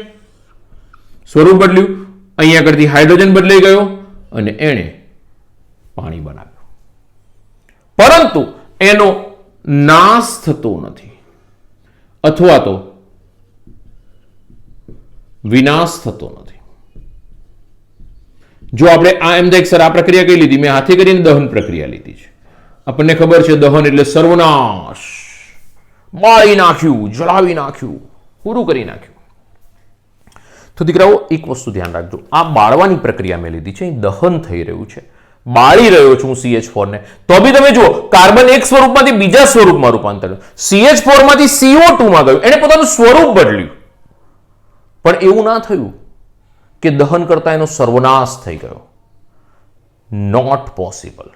સ્વરૂપ બદલ્યું. અહીંયા આગળથી હાઇડ્રોજન બદલાઈ ગયો અને એણે પાણી બનાવ્યું. પરંતુ એનો નાશ થતો નથી અથવા તો વિનાશ થતો નથી. જો આપણે આ એમ દેખ સર, આ પ્રક્રિયા કઈ લીધી? મેં હાથે કરીને દહન પ્રક્રિયા લીધી છે. આપણને ખબર છે દહન એટલે સર્વનાશ, બાળી નાખ્યું, જલાવી નાખ્યું, પૂરું કરી નાખ્યું. તો દીકરાઓ એક વસ્તુ ધ્યાન રાખજો, આ બાળવાની પ્રક્રિયા મેં લીધી છે, અહીં દહન થઈ રહ્યું છે, બાળી રહ્યો છું હું CH4 ને, તો બી તમે જુઓ કાર્બન એક સ્વરૂપમાંથી બીજા સ્વરૂપમાં રૂપાંતર, CH4 માંથી CO2 માં ગયું, એને પોતાનું સ્વરૂપ બદલ્યું. પણ એવું ના થયું કે દહન કરતા એનો સર્વનાશ થઈ ગયો. Not possible.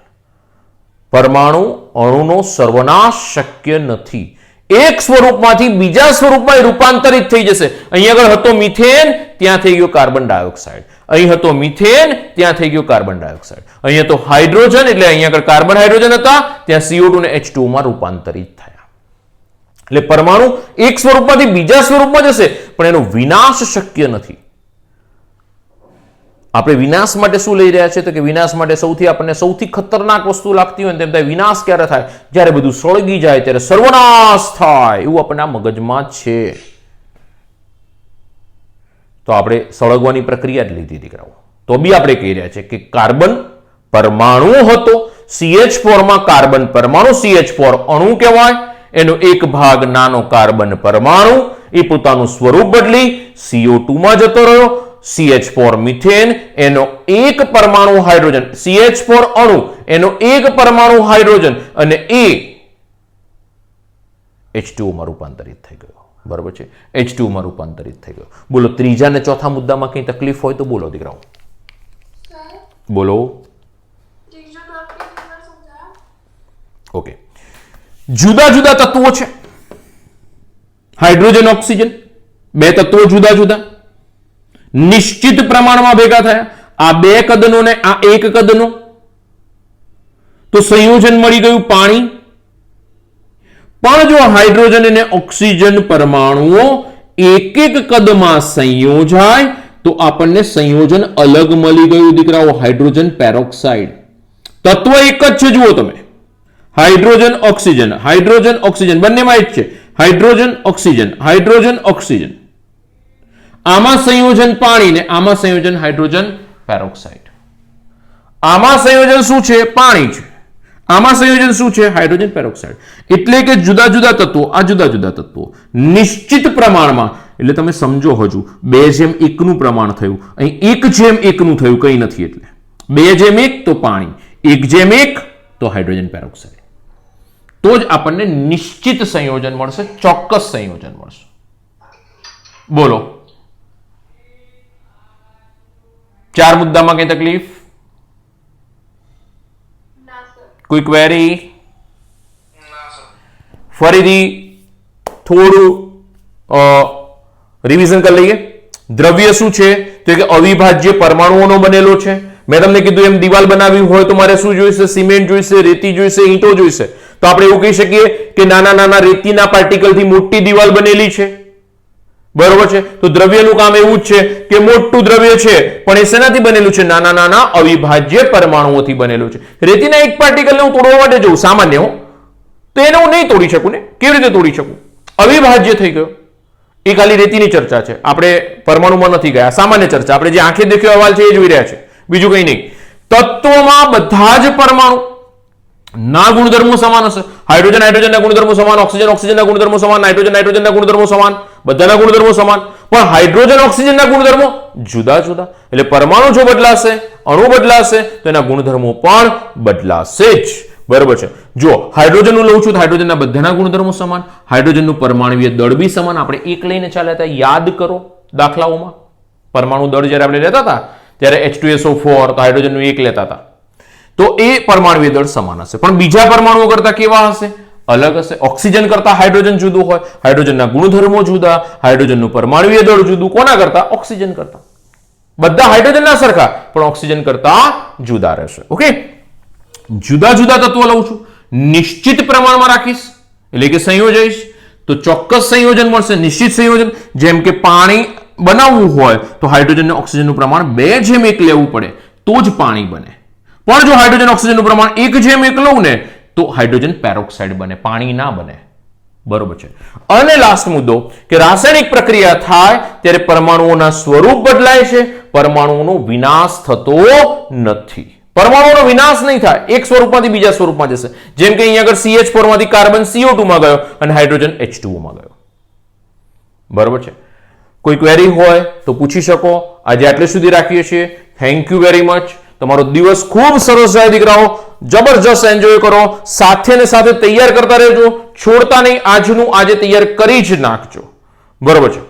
પરમાણુ અણુનો સર્વનાશ શક્ય નથી. એક સ્વરૂપમાંથી બીજા સ્વરૂપમાં રૂપાંતરિત થઈ જશે. અહીં આગળ હતો મિથેન, ત્યાં થઈ ગયો કાર્બન ડાયોક્સાઇડ. અહીં હતો મિથેન, ત્યાં થઈ ગયો કાર્બન ડાયોક્સાઇડ. અહીં હતો હાઇડ્રોજન, એટલે અહીં આગળ કાર્બન હાઇડ્રોજન હતા, ત્યાં CO2 ને H2O માં રૂપાંતરિત થયા. એટલે પરમાણુ એક સ્વરૂપમાંથી બીજા સ્વરૂપમાં જશે, પણ એનો વિનાશ શક્ય નથી. આપણે વિનાશ માટે શું લઈ રહ્યા છે? તો કે વિનાશ માટે આપણને સૌથી ખતરનાક વસ્તુ લાગતી હોય ને તેમ થાય, વિનાશ ક્યારે થાય? જ્યારે બધું સળગી જાય ત્યારે સર્વનાશ થાય, એવું આપણને આ મગજમાં છે. તો આપણે સળગવાની પ્રક્રિયા જ લીધી દીકરાઓ. તો બી આપણે કહી રહ્યા છે કે કાર્બન પરમાણુ હતો, CH4 માં કાર્બન પરમાણુ, CH4 અણુ કહેવાય. એનો એક ભાગ નાનો કાર્બન પરમાણુ એ પોતાનું સ્વરૂપ બદલી CO2 માં જતો રહ્યો. CH4 મિથેન, એનો એક પરમાણુ હાઇડ્રોજન, CH4 અણુ એનો એક પરમાણુ હાઇડ્રોજન અને એ H2O માં રૂપાંતરિત થઈ ગયો. બરાબર છે, H2O માં રૂપાંતરિત થઈ ગયો. બોલો ત્રીજા ને ચોથા મુદ્દામાં કઈ તકલીફ હોય તો બોલો દીકરાઓ, બોલો. ઓકે, જુદા જુદા તત્વો છે, હાઇડ્રોજન ઓક્સિજન, બે તત્વો જુદા જુદા નિશ્ચિત પ્રમાણમાં ભેગા થયા. આ બે કદનો ને આ એક કદનો, તો સંયોજન મળી ગયું પાણી. પણ જો હાઇડ્રોજન અને ઓક્સિજન પરમાણુઓ એક એક કદમાં સંયોજાય તો આપણને સંયોજન અલગ મળી ગયું દીકરાઓ, હાઇડ્રોજન પેરોક્સાઇડ. તત્વ એક જ છે, જુઓ તમે, હાઇડ્રોજન ઓક્સિજન, હાઇડ્રોજન ઓક્સિજન બંનેમાં એક છે, હાઇડ્રોજન ઓક્સિજન, હાઇડ્રોજન ઓક્સિજન. આમાં સંયોજન પાણી ને આમાં સંયોજન હાઇડ્રોજન પેરોક્સાઇડ. આમાં સંયોજન શું છે? પાણી છે. આમાં સંયોજન શું છે? Hydrogen peroxide. એટલે કે જુદા જુદા તત્વો, આ જુદા જુદા તત્વો નિશ્ચિત પ્રમાણમાં, એટલે તમે સમજો હજુ 2:1 નું પ્રમાણ થયું, અહીં 1:1 નું થયું, કંઈ નથી. એટલે 2:1 તો પાણી, 1:1 તો હાઇડ્રોજન પેરોક્સાઇડ. તો જ આપણને નિશ્ચિત સંયોજન મળશે, ચોક્કસ સંયોજન મળશે. બોલો, 4 મુદ્દામાં કઈ તકલીફ? કોઈ ક્વેરી? ફરીથી થોડું રિવિઝન કરી લઈએ. દ્રવ્ય શું છે? તો કે અવિભાજ્ય પરમાણુઓનો બનેલો છે. મેં તમને કીધું એમ દિવાલ બનાવવી હોય તો મારે શું જોઈશે? સિમેન્ટ જોઈશે, રેતી જોઈશે, ઈંટો જોઈશે. તો આપણે એવું કહી શકીએ કે નાના નાના રેતીના પાર્ટિકલથી મોટી દિવાલ બનેલી છે. બરોબર છે? તો દ્રવ્યનું કામ એવું જ છે કે મોટું દ્રવ્ય છે પણ એ શેનાથી બનેલું છે? નાના નાના અવિભાજ્ય પરમાણુઓથી બનેલું છે. રેતીના એક પાર્ટિકલને હું તોડવા માટે જઉં સામાન્ય હો, તો એને હું નહીં તોડી શકું ને. કેવી રીતે તોડી શકું? અવિભાજ્ય થઈ ગયો. એ ખાલી રેતીની ચર્ચા છે, આપણે પરમાણુમાં નથી ગયા. સામાન્ય ચર્ચા, આપણે જે આંખે દેખ્યો અહેવાલ છે એ જોઈ રહ્યા છે, બીજું કંઈ નહીં. તત્વોમાં બધા જ પરમાણુ ના ગુણધર્મો સમાન હશે. હાઇડ્રોજન હાઇડ્રોજનના ગુણધર્મો સમાન, ઓક્સિજન ઓક્સિજનના ગુણધર્મો સમાન, નાઇટ્રોજન નાઇટ્રોજનના ગુણધર્મો સમાન, બધાના ગુણધર્મો સમાન. પણ હાઇડ્રોજન ઓક્સિજનના ગુણધર્મો જુદા જુદા. એટલે પરમાણુ જો બદલાશે, અણુ બદલાશે, તો એના ગુણધર્મો પણ બદલાશે જ. બરોબર છે. જો હાઇડ્રોજનનું લઉં છું તો હાઇડ્રોજનના બધાના ગુણધર્મો સમાન, હાઇડ્રોજનનું પરમાણુય દળ બી સમાન. આપણે એક લઈને ચાલ્યા હતા, યાદ કરો દાખલાઓમાં. પરમાણુ દળ જ્યારે આપણે લેતા હતા ત્યારે H2SO4 તો હાઇડ્રોજનનું એક લેતા હતા, તો એ પરમાણુય દળ સમાન હશે. પણ બીજા પરમાણુઓ કરતા કેવા હશે? અલગ હશે. ઓક્સિજન કરતા હાઇડ્રોજન જુદું હોય, હાઇડ્રોજનના ગુણધર્મો જુદા, હાઇડ્રોજનનું પરમાણુય દળ જુદું. કોના કરતા? ઓક્સિજન કરતા. બધા હાઇડ્રોજન ના સરખા, પણ ઓક્સિજન કરતા જુદા રહેશે. ઓકે, જુદા જુદા તત્વો લઉં છું, નિશ્ચિત પ્રમાણમાં રાખીશ એટલે કે સંયોજઈશ તો ચોક્કસ સંયોજન મળશે. નિશ્ચિત સંયોજન, જેમ કે પાણી બનાવવું હોય તો હાઇડ્રોજન અને ઓક્સિજનનું પ્રમાણ 2:1 લેવું પડે તો જ પાણી બને. પણ જો હાઇડ્રોજન ઓક્સિજનનું પ્રમાણ 1:1 લઉં ને તો હાઇડ્રોજન પેરોક્સાઇડ બને, પાણી ના બને. બરોબર છે. અને લાસ્ટ મુદ્દો કે રાસાયણિક પ્રક્રિયા થાય ત્યારે પરમાણુઓના સ્વરૂપ બદલાય છે, પરમાણુઓનો વિનાશ થતો નથી. પરમાણુઓનો વિનાશ નહીં થાય, એક સ્વરૂપમાંથી બીજા સ્વરૂપમાં જશે. જેમ કે અહીંયા આગળ CH4 માંથી કાર્બન CO2 માં ગયો અને હાઇડ્રોજન H2O માં ગયો. બરોબર છે. કોઈ ક્વેરી હોય તો પૂછી શકો. આજે આટલે સુધી રાખીએ છીએ. Thank you very much. તમારો દિવસ ખૂબ સરસ જાય દીકરાઓ, જબરજસ્ત એન્જોય કરો. સાથે ને સાથે તૈયાર કરતા રહેજો, છોડતા નહીં. આજનું આજે તૈયાર કરી જ નાખજો. બરોબર છે.